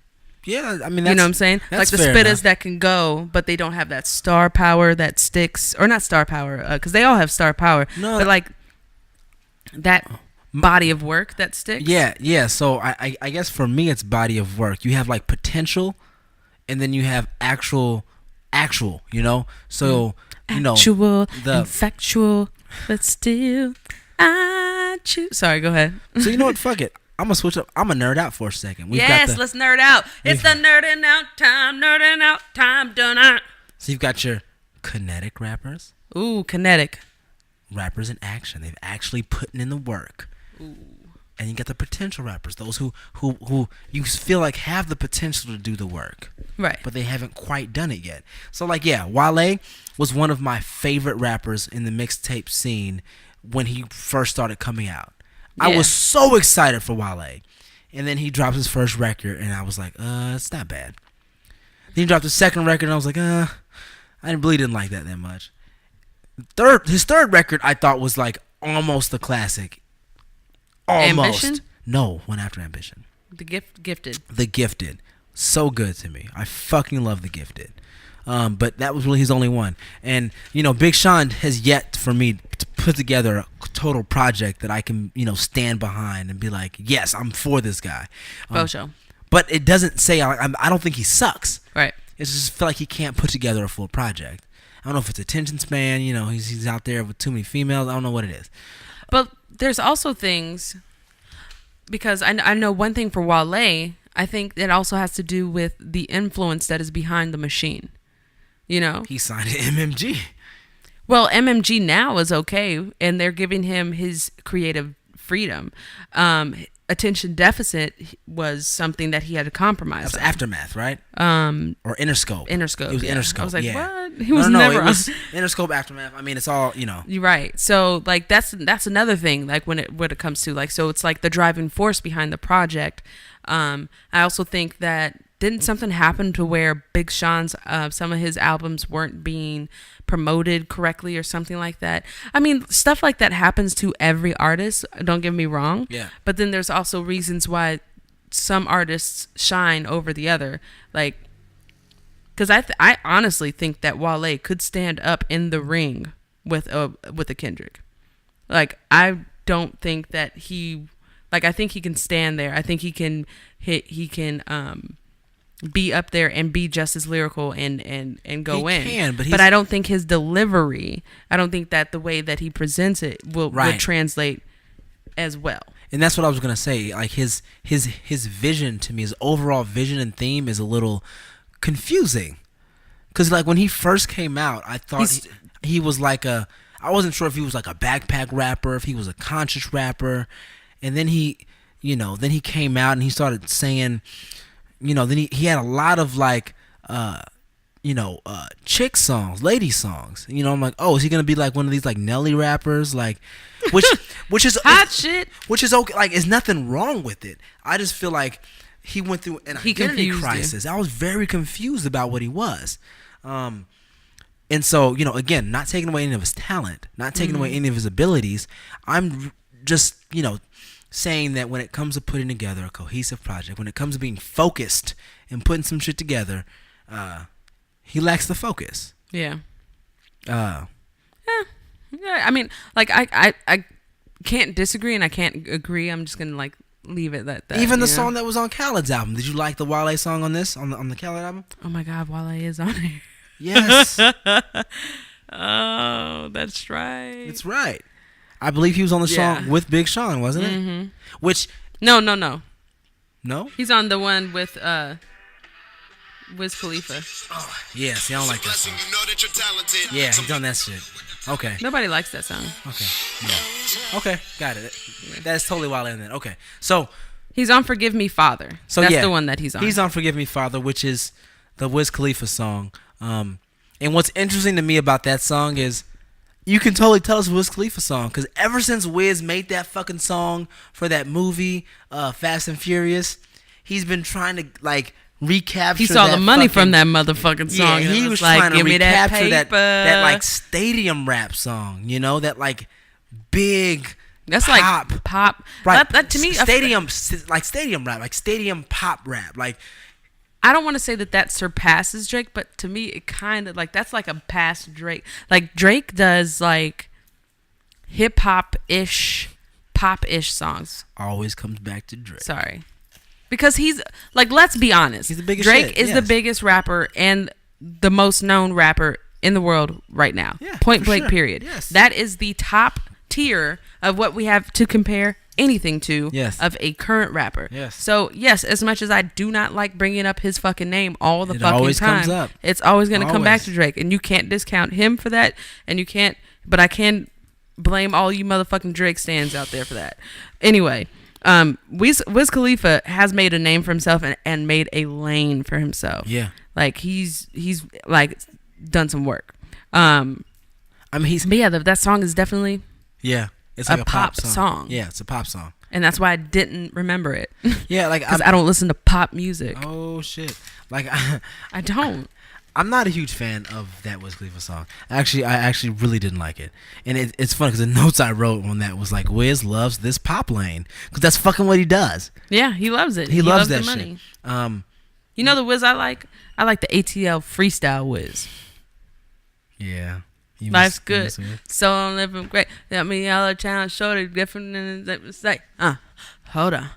Yeah, I mean, you know what I'm saying? Like the spitters that can go, but they don't have that star power that sticks, or not star power, because they all have star power. No, but like that body of work that sticks. Yeah. So I guess for me, it's body of work. You have like potential, and then you have actual. You know, so you know, actual and factual, but still I choose. Sorry, go ahead. So you know what? Fuck it. I'm gonna switch up. I'm gonna nerd out for a second. Let's nerd out. It's the nerding out time. Done. So you've got your kinetic rappers, Ooh, kinetic. Rappers in action. They've actually put in the work. Ooh. And you got the potential rappers, those who you feel like have the potential to do the work. Right. But they haven't quite done it yet. So, like, yeah, Wale was one of my favorite rappers in the mixtape scene when he first started coming out. Yeah. I was so excited for Wale. And then he dropped his first record, and I was like, it's not bad. Then he dropped his second record, and I was like, I really didn't like that much. His third record, I thought was like almost a classic. Almost. Ambition? No, one after Ambition. Gifted. The Gifted. So good to me. I fucking love The Gifted. But that was really his only one. And, Big Sean has yet for me to put together a total project that I can, stand behind and be like, yes, I'm for this guy. Show. But it doesn't say, I don't think he sucks. Right. It's just feel like he can't put together a full project. I don't know if it's attention span, he's out there with too many females. I don't know what it is. But there's also things, because I know one thing for Wale, I think it also has to do with the influence that is behind the machine. He signed to MMG. Well, MMG now is okay, and they're giving him his creative freedom. Attention Deficit was something that he had to compromise. That's Aftermath, right? Or Interscope. Interscope. It was Interscope. I was like, yeah. What? He was never. It was Interscope, Aftermath. I mean, it's all You're right. So like that's another thing. Like when it comes to like, so it's like the driving force behind the project. I also think that didn't something happen to where Big Sean's some of his albums weren't being promoted correctly or something like that? I mean, stuff like that happens to every artist. Don't get me wrong. Yeah. But then there's also reasons why some artists shine over the other. Like, because I honestly think that Wale could stand up in the ring with a Kendrick. Like, I don't think that I think he can stand there. I think he can be up there and be just as lyrical and go in. He can, but I don't think his delivery, I don't think that the way that he presents it will translate as well. And that's what I was gonna say. Like his vision to me, his overall vision and theme is a little confusing. Cause like when he first came out, I thought he was like I wasn't sure if he was like a backpack rapper, if he was a conscious rapper, and then he came out and he started saying. Then he had a lot of like, chick songs, lady songs. I'm like, oh, is he gonna be like one of these like Nelly rappers, like, which is hot shit, which is okay. Like, there's nothing wrong with it. I just feel like he went through an identity crisis. I was very confused about what he was, and so again, not taking away any of his talent, not taking away any of his abilities. I'm just saying that when it comes to putting together a cohesive project, when it comes to being focused and putting some shit together, he lacks the focus. Yeah. Yeah. I mean, like I can't disagree and I can't agree. I'm just gonna like leave it that. Even the song that was on Khaled's album. Did you like the Wale song on this on the Khaled album? Oh my God, Wale is on here. Yes. Oh, that's right. That's right. I believe he was on the song with Big Sean, wasn't it? Mm-hmm. Which no. No? He's on the one with Wiz Khalifa. Oh, yeah, see, I don't like that song. Yeah, he's done that shit. Okay. Nobody likes that song. Okay. Yeah. Okay, got it. That's totally Wale in that. Okay. So he's on Forgive Me Father. So that's the one that he's on. He's on Forgive Me Father, which is the Wiz Khalifa song. And what's interesting to me about that song is you can totally tell it's a Wiz Khalifa song because ever since Wiz made that fucking song for that movie, Fast and Furious, he's been trying to like recapture. He saw the money from that motherfucking song. Yeah, he was like, trying to recapture that like stadium rap song. That like big. That's pop. Like pop. Right. That to me, stadium rap, like stadium pop rap, like. I don't want to say that surpasses Drake, but to me, it kind of like that's like a past Drake. Like Drake does like hip hop ish, pop ish songs. Always comes back to Drake. Sorry, because he's like, let's be honest. He's the biggest. Drake is the biggest rapper and the most known rapper in the world right now. Yeah, Point blank. Sure. Period. Yes. That is the top tier of what we have to compare anything to of a current rapper. Yes. So yes, as much as I do not like bringing up his fucking name all the fucking always time, comes up. it's always going to come back to Drake, and you can't discount him for that, and you can't. But I can blame all you motherfucking Drake stans out there for that. Anyway, Wiz Khalifa has made a name for himself and made a lane for himself. Yeah. Like he's like done some work. I mean, but yeah, that song is definitely it's like a pop song. Yeah, it's a pop song, and that's why I didn't remember it. Yeah, like because I don't listen to pop music. Oh shit! Like I don't. I'm not a huge fan of that Wiz Khalifa song. Actually, I actually really didn't like it, and it's funny because the notes I wrote on that was like Wiz loves this pop lane because that's fucking what he does. Yeah, he loves it. He loves that the money. Shit. You know the Wiz I like? I like the ATL freestyle Wiz. Yeah. Life's good, so I'm living great. I mean, all the challenge shorty different than it's like, hold on.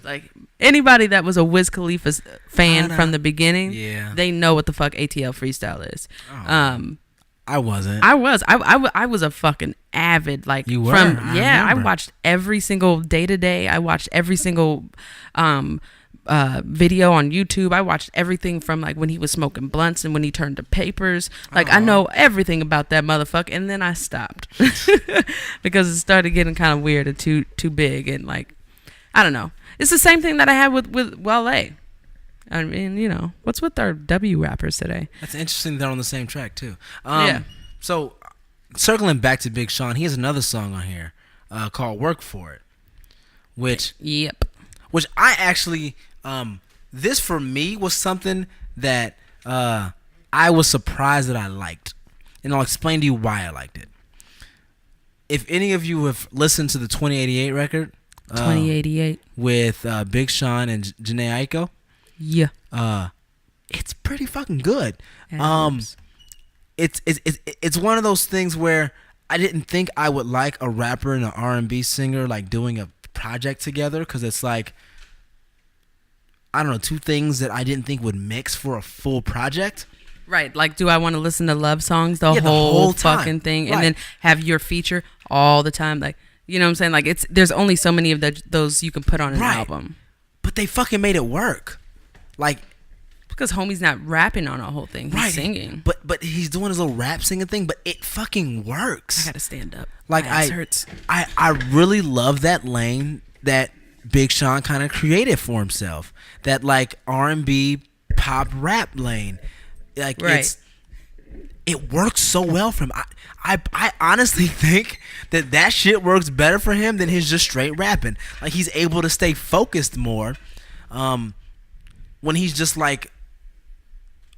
Like anybody that was a Wiz Khalifa fan from the beginning, they know what the fuck ATL freestyle is. I wasn't. I was a fucking avid like you were? I watched every single day to day. I watched every single video on YouTube. I watched everything from like when he was smoking blunts and when he turned to papers. Like I know everything about that motherfucker, and then I stopped because it started getting kind of weird and too big, and like I don't know. It's the same thing that I had with Wale. I mean, you know, what's with our W rappers today? That's interesting. They're on the same track too. So circling back to Big Sean, he has another song on here called "Work for It," which I actually. This for me was something that I was surprised that I liked, and I'll explain to you why I liked it. If any of you have listened to the 2088 record, 2088 with Big Sean and Jhené Aiko, it's pretty fucking good. It's one of those things where I didn't think I would like a rapper and an R&B singer like doing a project together, because it's like, I don't know, two things that I didn't think would mix for a full project. Right, like do I want to listen to love songs the whole fucking thing, and then have your feature all the time? Like, you know what I'm saying? Like there's only so many of those you can put on an album. But they fucking made it work. Like, because homie's not rapping on a whole thing, he's singing. But he's doing his little rap singing thing, but it fucking works. I gotta stand up. Like my ass hurts. I really love that lane that Big Sean kind of created for himself. That like R&B pop rap lane. Like it works so well for him. I honestly think that shit works better for him than his just straight rapping. Like he's able to stay focused more when he's just like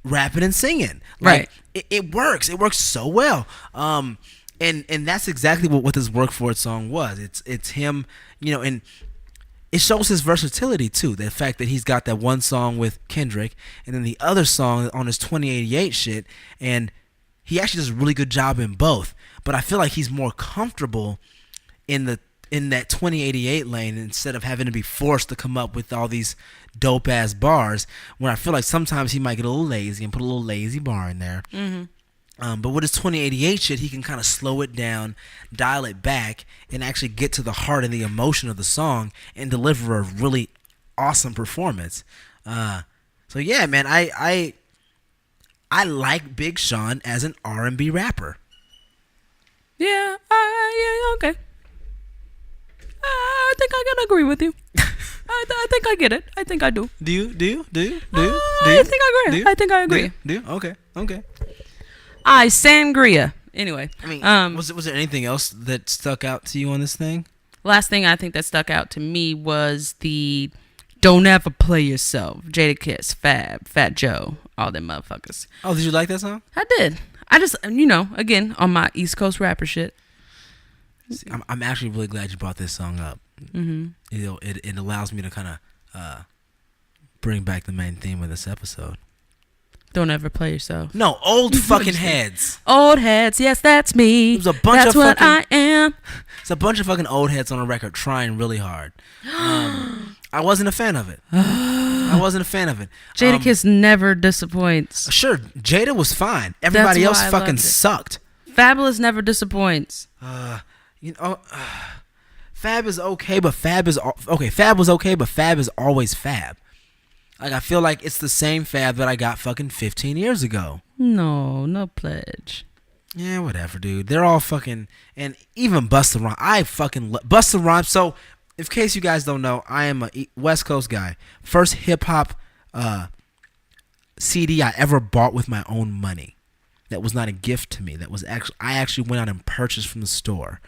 rapping and singing. Like, it works. It works so well. And that's exactly what this Work For It song was. It's him, you know, and it shows his versatility too. The fact that he's got that one song with Kendrick and then the other song on his 2088 shit, and he actually does a really good job in both. But I feel like he's more comfortable in that 2088 lane instead of having to be forced to come up with all these dope ass bars. Where I feel like sometimes he might get a little lazy and put a little lazy bar in there. Mm-hmm. But with his 2088 shit, he can kind of slow it down, dial it back, and actually get to the heart and the emotion of the song and deliver a really awesome performance. So yeah, man, I like Big Sean as an R&B rapper. Yeah, okay. I think I can agree with you. I think I get it. I think I do. Do you? I think I agree. I think I agree. Do you? Okay. Sangria. Anyway, I mean, was there anything else that stuck out to you on this thing? Last thing I think that stuck out to me was the "Don't Ever Play Yourself." Jadakiss, Fat Joe, all them motherfuckers. Oh, did you like that song? I did. I just, you know, again on my East Coast rapper shit. See, I'm actually really glad you brought this song up. Mm-hmm. You know, it allows me to kind of bring back the main theme of this episode. Don't ever play yourself. No, old fucking heads. Old heads, yes, that's me. There's a bunch that's of what fucking, I am. It's a bunch of fucking old heads on a record trying really hard. I wasn't a fan of it. Jadakiss never disappoints. Sure, Jada was fine. Everybody else fucking sucked. Fabulous never disappoints. Fab is okay, but Fab is okay. Fab was okay, but Fab is always Fab. Like, I feel like it's the same Fab that I got fucking 15 years ago. No pledge. Yeah, whatever, dude. They're all fucking, and even Busta Rhymes. I fucking Busta Rhymes. So, in case you guys don't know, I am a West Coast guy. First hip hop CD I ever bought with my own money. That was not a gift to me. That was actually, I actually went out and purchased from the store.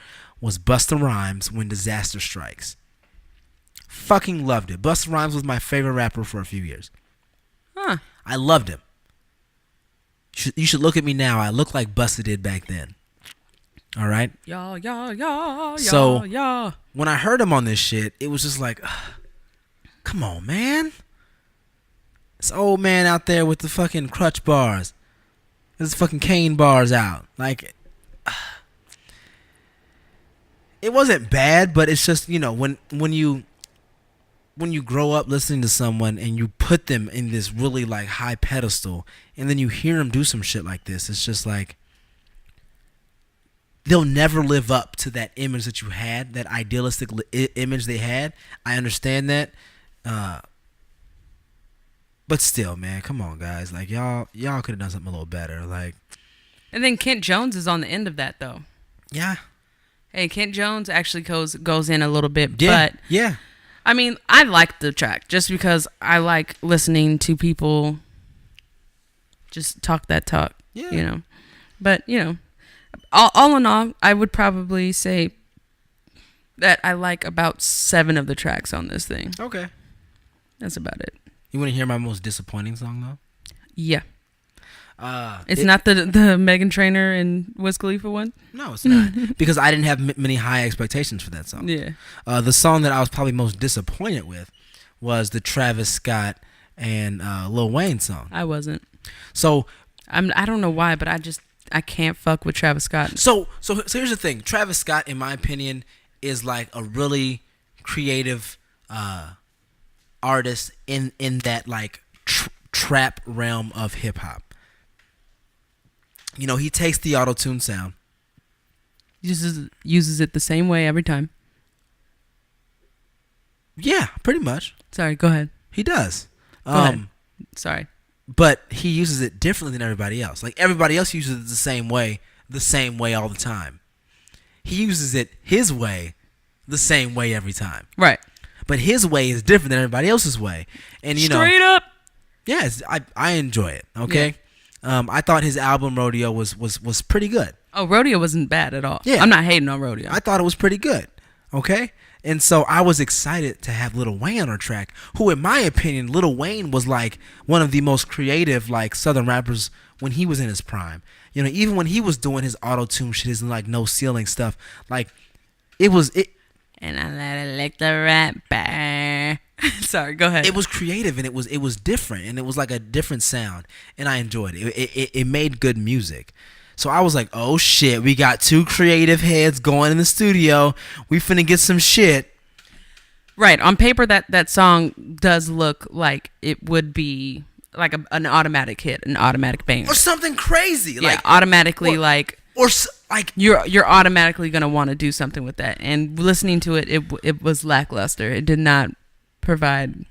Was Busta Rhymes, When Disaster Strikes. Fucking loved it. Busta Rhymes was my favorite rapper for a few years. Huh. I loved him. You should look at me now. I look like Busta did back then. All right? So, when I heard him on this shit, it was just like, come on, man. This old man out there with the fucking crutch bars. There's fucking cane bars out. Like, it wasn't bad, but it's just, you know, when you grow up listening to someone and you put them in this really like high pedestal, and then you hear them do some shit like this, it's just like they'll never live up to that image that you had, that idealistic image they had. I understand that, but still, man, come on, guys. Like, y'all could have done something a little better. Like, and then Kent Jones is on the end of that, though. Yeah. Hey, Kent Jones actually goes in a little bit, yeah, but yeah. I mean, I like the track just because I like listening to people just talk that talk, Yeah. you know. But, you know, all in all, I would probably say that I like about 7 of the tracks on this thing. Okay. That's about it. You want to hear my most disappointing song, though? Yeah. It's not the Meghan Trainor and Wiz Khalifa one? No, it's not. Because I didn't have many high expectations for that song. Yeah. The song that I was probably most disappointed with was the Travis Scott and Lil Wayne song. I wasn't. So I don't know why, but I can't fuck with Travis Scott. So here's the thing. Travis Scott, in my opinion, is like a really creative artist in that like trap realm of hip hop. You know, he takes the auto-tune sound. Uses it the same way every time. Yeah, pretty much. Sorry, go ahead. He does. Go ahead. Sorry. But he uses it differently than everybody else. Like, everybody else uses it the same way all the time. He uses it his way, the same way every time. Right. But his way is different than everybody else's way. And you Straight know, up. Yes, I enjoy it. Okay. Yeah. I thought his album Rodeo was pretty good. Oh, Rodeo wasn't bad at all. Yeah. I'm not hating on Rodeo. I thought it was pretty good. Okay. And so I was excited to have Lil Wayne on our track, who, in my opinion, Lil Wayne was like one of the most creative like Southern rappers when he was in his prime. You know, even when he was doing his auto-tune shit, his like no ceiling stuff, like it. And I let it lick the rapper. Sorry, go ahead. It was creative and it was different, and it was like a different sound, and I enjoyed it. It made good music. So I was like, oh shit, we got 2 creative heads going in the studio. We finna get some shit. Right. On paper, that song does look like it would be like an automatic hit, an automatic banger. Or something crazy. Yeah, like automatically or, like... Or like... You're automatically going to want to do something with that. And listening to it, it was lackluster. It did not provide...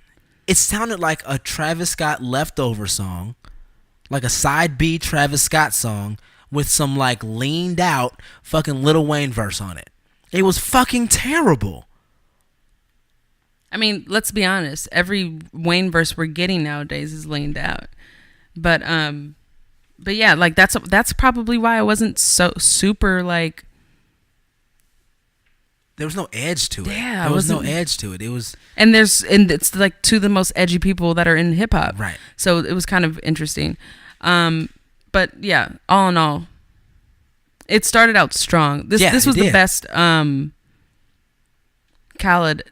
It sounded like a Travis Scott leftover song. Like a side B Travis Scott song with some like leaned out fucking Lil Wayne verse on it. It was fucking terrible. I mean, let's be honest. Every Wayne verse we're getting nowadays is leaned out. But yeah, like that's probably why I wasn't so super like. There was no edge to it. Yeah, there was no edge to it. It was, and it's like 2 of the most edgy people that are in hip hop. Right. So it was kind of interesting. But yeah, all in all, it started out strong. This was the best Khaled.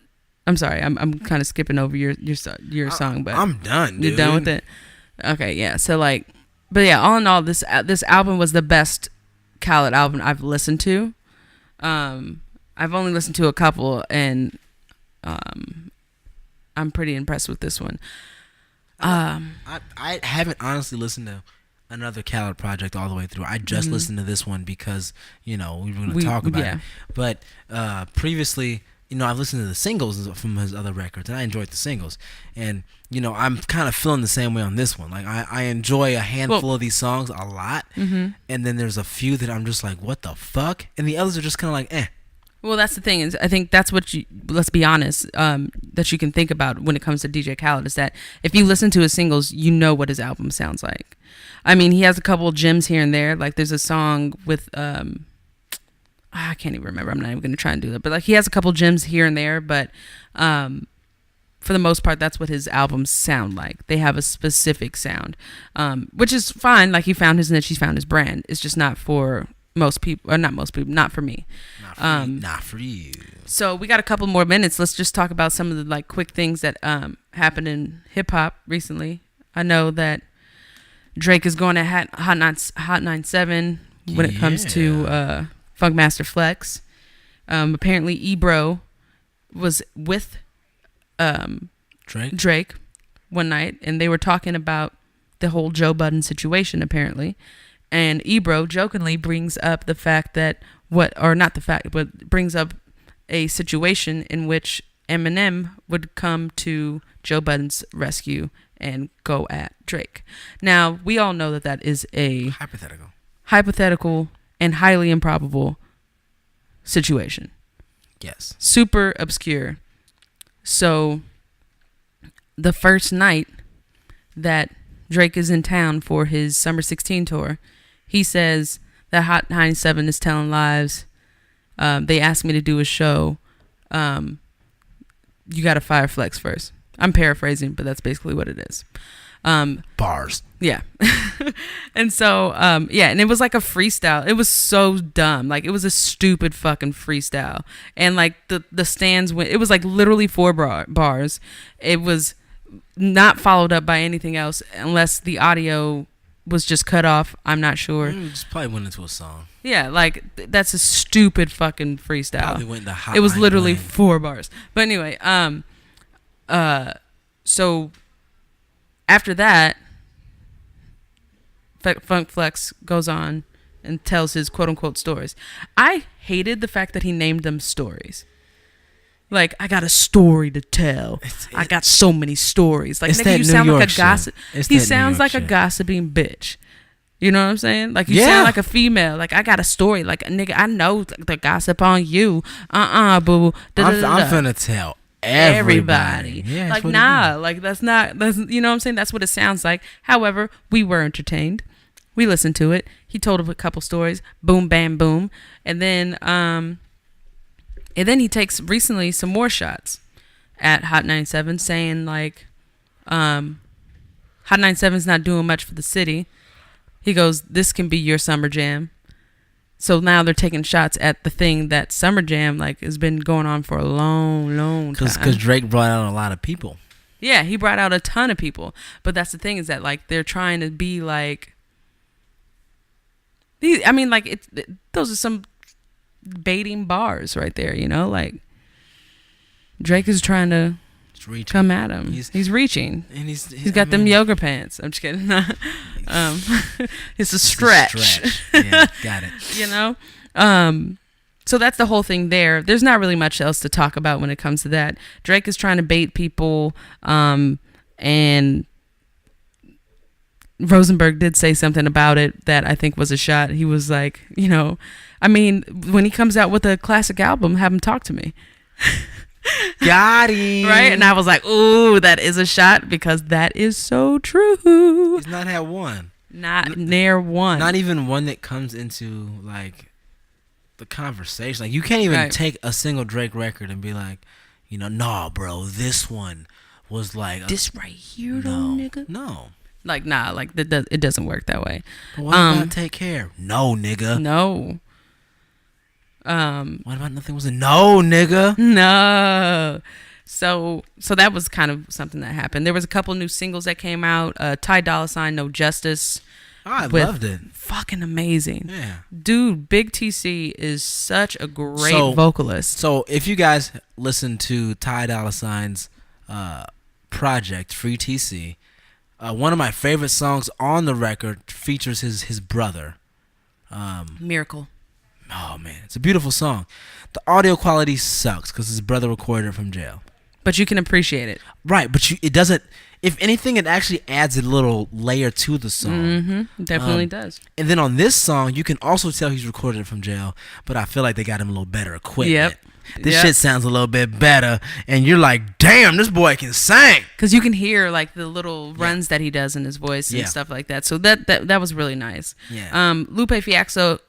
I'm sorry, I'm kind of skipping over your song, but I'm done. Dude. You're done with it. Okay, yeah. So like, but yeah, all in all, this album was the best Khaled album I've listened to. I've only listened to a couple, and I'm pretty impressed with this one. I haven't honestly listened to another Khaled project all the way through. I just listened to this one because, you know, we were going to talk about it. But previously, I've listened to the singles from his other records, and I enjoyed the singles. And I'm kind of feeling the same way on this one. Like I enjoy a handful of these songs a lot, and then there's a few that I'm just like, what the fuck, and the others are just kind of like, eh. Well, that's the thing, is I think that's what let's be honest, that you can think about when it comes to DJ Khaled, is that if you listen to his singles, you know what his album sounds like. I mean, he has a couple of gems here and there. Like there's a song with, I can't even remember. I'm not even going to try and do that. But like he has a couple gems here and there. But for the most part, that's what his albums sound like. They have a specific sound, which is fine. Like he found his niche, he found his brand. It's just not for most people, or not most people, not for me. Not for you. So we got a couple more minutes. Let's just talk about some of the like quick things that happened in hip hop recently. I know that Drake is going at Hot 97 when it comes to Funkmaster Flex. Apparently Ebro was with Drake one night, and they were talking about the whole Joe Budden situation apparently. And Ebro jokingly brings up the fact that brings up a situation in which Eminem would come to Joe Budden's rescue and go at Drake. Now, we all know that is a hypothetical and highly improbable situation. Yes. Super obscure. So, the first night that Drake is in town for his Summer 16 tour, he says that Hot 97 is telling lies. They asked me to do a show. You got to fire Flex first. I'm paraphrasing, but that's basically what it is. Bars. Yeah. And so, and it was like a freestyle. It was so dumb. Like, it was a stupid fucking freestyle. And like the stands went, it was like literally 4 bars. It was not followed up by anything else unless the audio was just cut off. I'm not sure. Just probably went into a song. Yeah, like that's a stupid fucking freestyle. Probably went into hot. It was literally 4 bars. But anyway, so after that, Funk Flex goes on and tells his quote unquote stories. I hated the fact that he named them stories. Like, I got a story to tell. I got so many stories. Like, nigga, you sound like a gossip. He sounds like a gossiping bitch. You know what I'm saying? Like, you sound like a female. Like, I got a story. Like, nigga, I know the gossip on you. Boo. I'm finna tell everybody. Yeah, like, nah. Like, that's you know what I'm saying? That's what it sounds like. However, we were entertained. We listened to it. He told a couple stories. Boom, bam, boom. And then he takes recently some more shots at Hot 97, saying like, Hot 97's not doing much for the city. He goes, this can be your summer jam. So now they're taking shots at the thing that Summer Jam like has been going on for a long, long time. Because Drake brought out a lot of people. Yeah, he brought out a ton of people. But that's the thing, is that like they're trying to be like, those are some baiting bars right there, you know, like Drake is trying to come at him. He's reaching, and he's got them yoga pants. I'm just kidding. It's a stretch. Yeah, got it. You know, so that's the whole thing there. There's not really much else to talk about when it comes to that. Drake is trying to bait people, and Rosenberg did say something about it that I think was a shot. He was like, you know, I mean, when he comes out with a classic album, have him talk to me. Got him. Right? And I was like, ooh, that is a shot, because that is so true. He's not had one. Not near one. Not even one that comes into, like, the conversation. Like, you can't even take a single Drake record and be like, you know, nah, bro, this one was like... this right here, though, nigga? No. Like, nah, like, it doesn't work that way. But what about Take Care? No, nigga. No. What about Nothing Was a No, nigga? No. So that was kind of something that happened. There was a couple new singles that came out. Ty Dolla $ign, No Justice. Oh, I loved it. Fucking amazing. Yeah. Dude, Big TC is such a great vocalist. So if you guys listen to Ty Dolla $ign's project, Free TC, one of my favorite songs on the record features his brother. Miracle. Oh man, it's a beautiful song. The audio quality sucks because his brother recorded it from jail. But you can appreciate it. Right, but it doesn't. If anything, it actually adds a little layer to the song. Mm-hmm. Definitely does. And then on this song, you can also tell he's recorded it from jail, but I feel like they got him a little better equipment. Yep. This shit sounds a little bit better, and you're like, damn, this boy can sing. Because you can hear like the little runs that he does in his voice and stuff like that. So that was really nice. Yeah. Lupe Fiasco,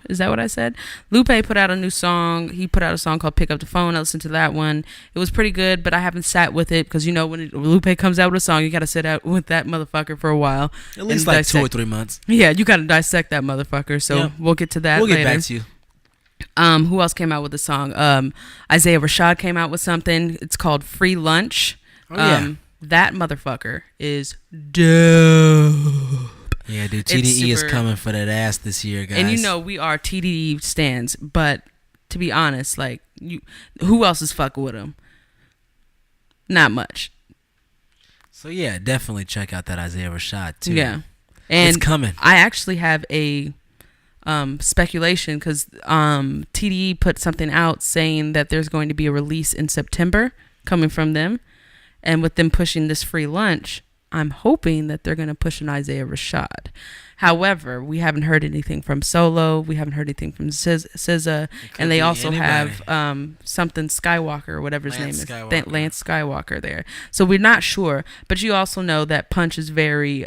is that what I said? Lupe put out a new song. He put out a song called Pick Up the Phone. I listened to that one. It was pretty good, but I haven't sat with it because, when Lupe comes out with a song, you got to sit out with that motherfucker for a while. At least like 2 or 3 months. Yeah, you got to dissect that motherfucker. So we'll get to that later. We'll get back to you. Who else came out with a song? Isaiah Rashad came out with something. It's called Free Lunch. That motherfucker is dope. Yeah, dude, TDE is coming for that ass this year, guys. And we are TDE stans, but to be honest, like, who else is fucking with him? Not much. So yeah, definitely check out that Isaiah Rashad too. Yeah, and it's coming. I actually have a speculation because TDE put something out saying that there's going to be a release in September coming from them, and with them pushing this free lunch, I'm hoping that they're going to push an Isaiah Rashad. However, we haven't heard anything from Solo. We haven't heard anything from SZA. And they also have something Skywalker or whatever his name is. Lance Skywalker there. So we're not sure. But you also know that Punch is very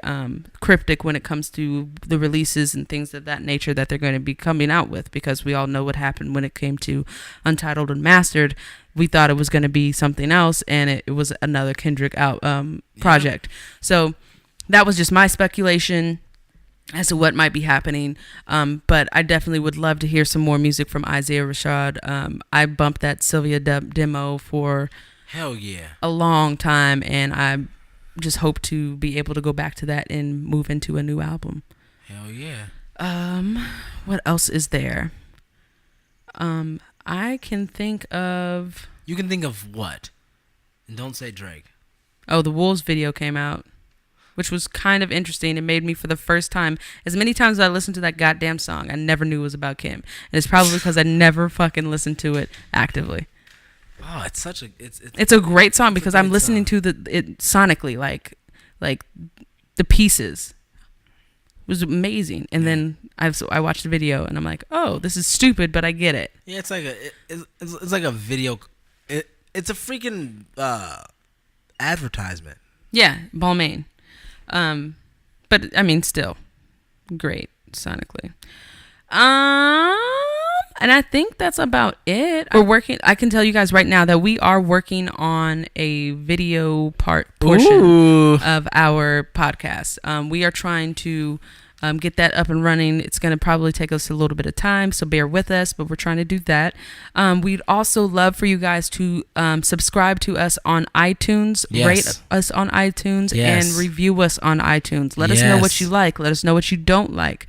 cryptic when it comes to the releases and things of that nature that they're going to be coming out with, because we all know what happened when it came to Untitled Unmastered. We thought it was going to be something else, and it was another Kendrick project. So that was just my speculation as to what might be happening. But I definitely would love to hear some more music from Isaiah Rashad. I bumped that Sylvia demo for a long time, and I just hope to be able to go back to that and move into a new album. Hell yeah. What else is there? I can think of... You can think of what? And don't say Drake. Oh, the Wolves video came out, which was kind of interesting. It made me, for the first time, as many times as I listened to that goddamn song, I never knew it was about Kim. And it's probably because I never fucking listened to it actively. Oh, it's such a... It's a great song because I'm listening to it sonically, like the pieces. It was amazing. And then I watched the video and I'm like, oh, this is stupid, but I get it. Yeah, it's like it's like a video. It's a freaking advertisement. Yeah, Balmain. But I mean, still great sonically. And I think that's about it. I can tell you guys right now that we are working on a video portion of our podcast. We are trying to get that up and running. It's going to probably take us a little bit of time, so bear with us, but we're trying to do that. We'd also love for you guys to subscribe to us on iTunes, rate us on iTunes, and review us on iTunes. Let us know what you like. Let us know what you don't like.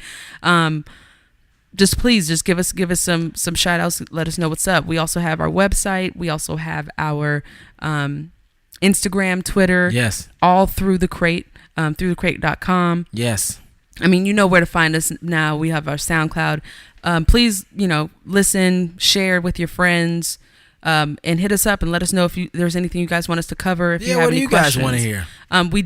Just please, just give us some shout outs. Let us know what's up. We also have our website. We also have our Instagram, Twitter. Yes. All through the crate, throughthecrate.com. Yes. I mean, you know where to find us now. We have our SoundCloud. Please, listen, share with your friends, and hit us up and let us know if there's anything you guys want us to cover. If you have any questions. What do you guys want to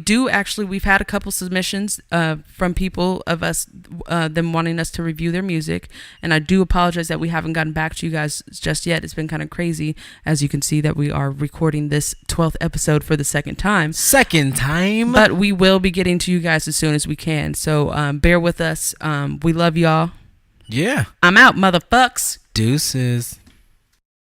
hear? We've had a couple submissions from people of us, them wanting us to review their music. And I do apologize that we haven't gotten back to you guys just yet. It's been kind of crazy. As you can see that we are recording this 12th episode for the second time. But we will be getting to you guys as soon as we can. So bear with us. We love y'all. Yeah. I'm out, motherfucks. Deuces.